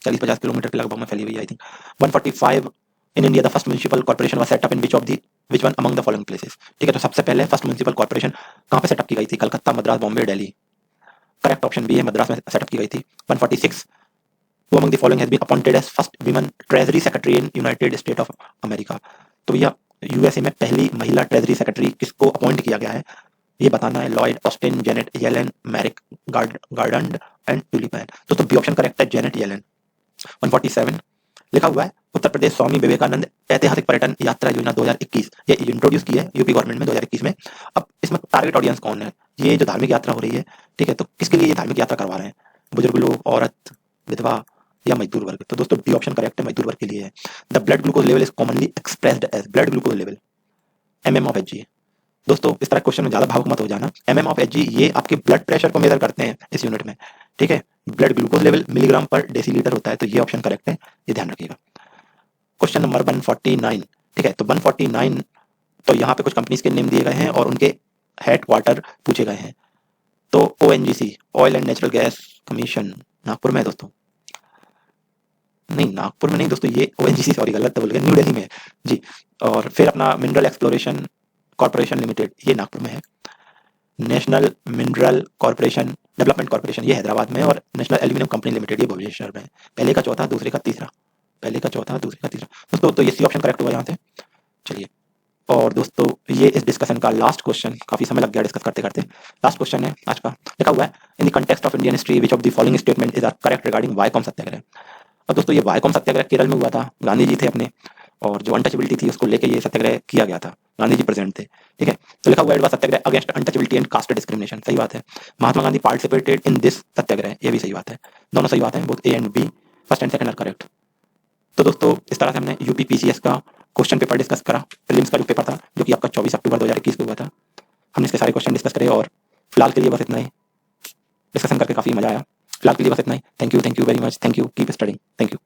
40-50 किलोमीटर के लगभग में फैली हुई है I think. 145 in India the first municipal corporation was set up in which one among the following places, ठीक है। तो सबसे पहले फर्स्ट म्युनिसिपल कॉर्पोरेशन कहाँ पे सेटअप की गई थी? Calcutta, Madras, Bombay, Delhi, correct option B है, मद्रास में सेटअप की गई थी। 146 who among the following has been appointed as first women treasury secretary in United States of America, तो भैया यूएसए में पहली महिला ट्रेजरी सेक्रेटरी किसको अपॉइंट किया गया है ये बताना है। Lloyd Austin, Janet Yellen, Merrick Garland and टुलिपैन, दोस्तों बी ऑप्शन करेक्ट है, जेनेट येलेन। 147 लिखा हुआ है उत्तर प्रदेश स्वामी विवेकानंद ऐतिहासिक पर्यटन यात्रा योजना 2021, ये इंट्रोड्यूस की है यूपी गवर्नमेंट में 2021 में। अब इसमें टारगेट ऑडियंस कौन है, ये जो धार्मिक यात्रा हो रही है, ठीक है, तो किसके लिए ये धार्मिक यात्रा करवा रहे हैं, बुजुर्ग लोग, औरत, विधवा या मजदूर वर्ग। तो दोस्तों डी ऑप्शन करेक्ट है, मजदूर वर्ग के लिए है। The blood glucose level is commonly expressed as blood glucose level MM of HG. दोस्तों इस तरह क्वेश्चन में ज्यादा भावुक मत हो जाना। एमएम ऑफ एचजी ये आपके ब्लड प्रेशर को मेजर करते हैं इस यूनिट में, ठीक है। ब्लड ग्लूकोज लेवल मिलीग्राम पर डेसीलीटर होता है, तो ये ऑप्शन करेक्ट है, ये ध्यान रखिएगा। क्वेश्चन नंबर 149, ठीक है, तो 149 तो यहाँ पे कुछ कंपनीज के नेम दिए गए हैं और उनके हेड क्वार्टर पूछे गए हैं। तो ONGC, oil and natural gas commission, Nagpur में है दोस्तों, नहीं नागपुर में नहीं दोस्तों, ये ओएनजीसी, सॉरी गलत बोल गए, न्यू दिल्ली में है जी। और फिर अपना मिनरल एक्सप्लोरेशन कॉर्पोरेशन लिमिटेड, ये नागपुर में है। National mineral corporation development corporation, ये हैदराबाद में है। और नेशनल एल्यूमिनियम कंपनी लिमिटेड, ये भुवनेश्वर में है। पहले का चौथा, दूसरे का तीसरा, पहले का चौथा, दूसरे का तीसरा। दोस्तों तो ये सी ऑप्शन करेक्ट हुआ यहाँ से। चलिए, और दोस्तों ये इस डिस्कशन का लास्ट क्वेश्चन, काफी समय लग गया डिस्कस करते करते। लास्ट क्वेश्चन है आज का, लिखा हुआ है in the context of Indian history which of the following statement is correct regarding Vaikom Satyagraha. और दोस्तों ये वायकॉम सत्याग्रह केरल में हुआ था, गांधी जी थे अपने, और जो अनटचेबिलिटी थी उसको लेके ये सत्याग्रह किया गया था, गांधी जी प्रेजेंट थे, ठीक है। तो लिखा हुआ है Satyagraha against untouchability and caste discrimination, सही बात है। Mahatma Gandhi participated in this Satyagraha, ये भी सही बात है। दोनों सही बात है, both A and B, first and second are correct. तो दोस्तों इस तरह से हमने यूपी पीसीएस का क्वेश्चन पेपर डिस्कस करा, प्रीलिम्स का जो पेपर था, जो कि आपका 24 अक्टूबर 2021 को हुआ था। हमने इसके सारे क्वेश्चन डिस्कस करे, और फिलहाल के लिए बस इतना ही। डिस्कशन करके काफी मजा आया। फिलहाल के लिए बस इतना ही। Thank you very much, thank you, keep studying, thank you.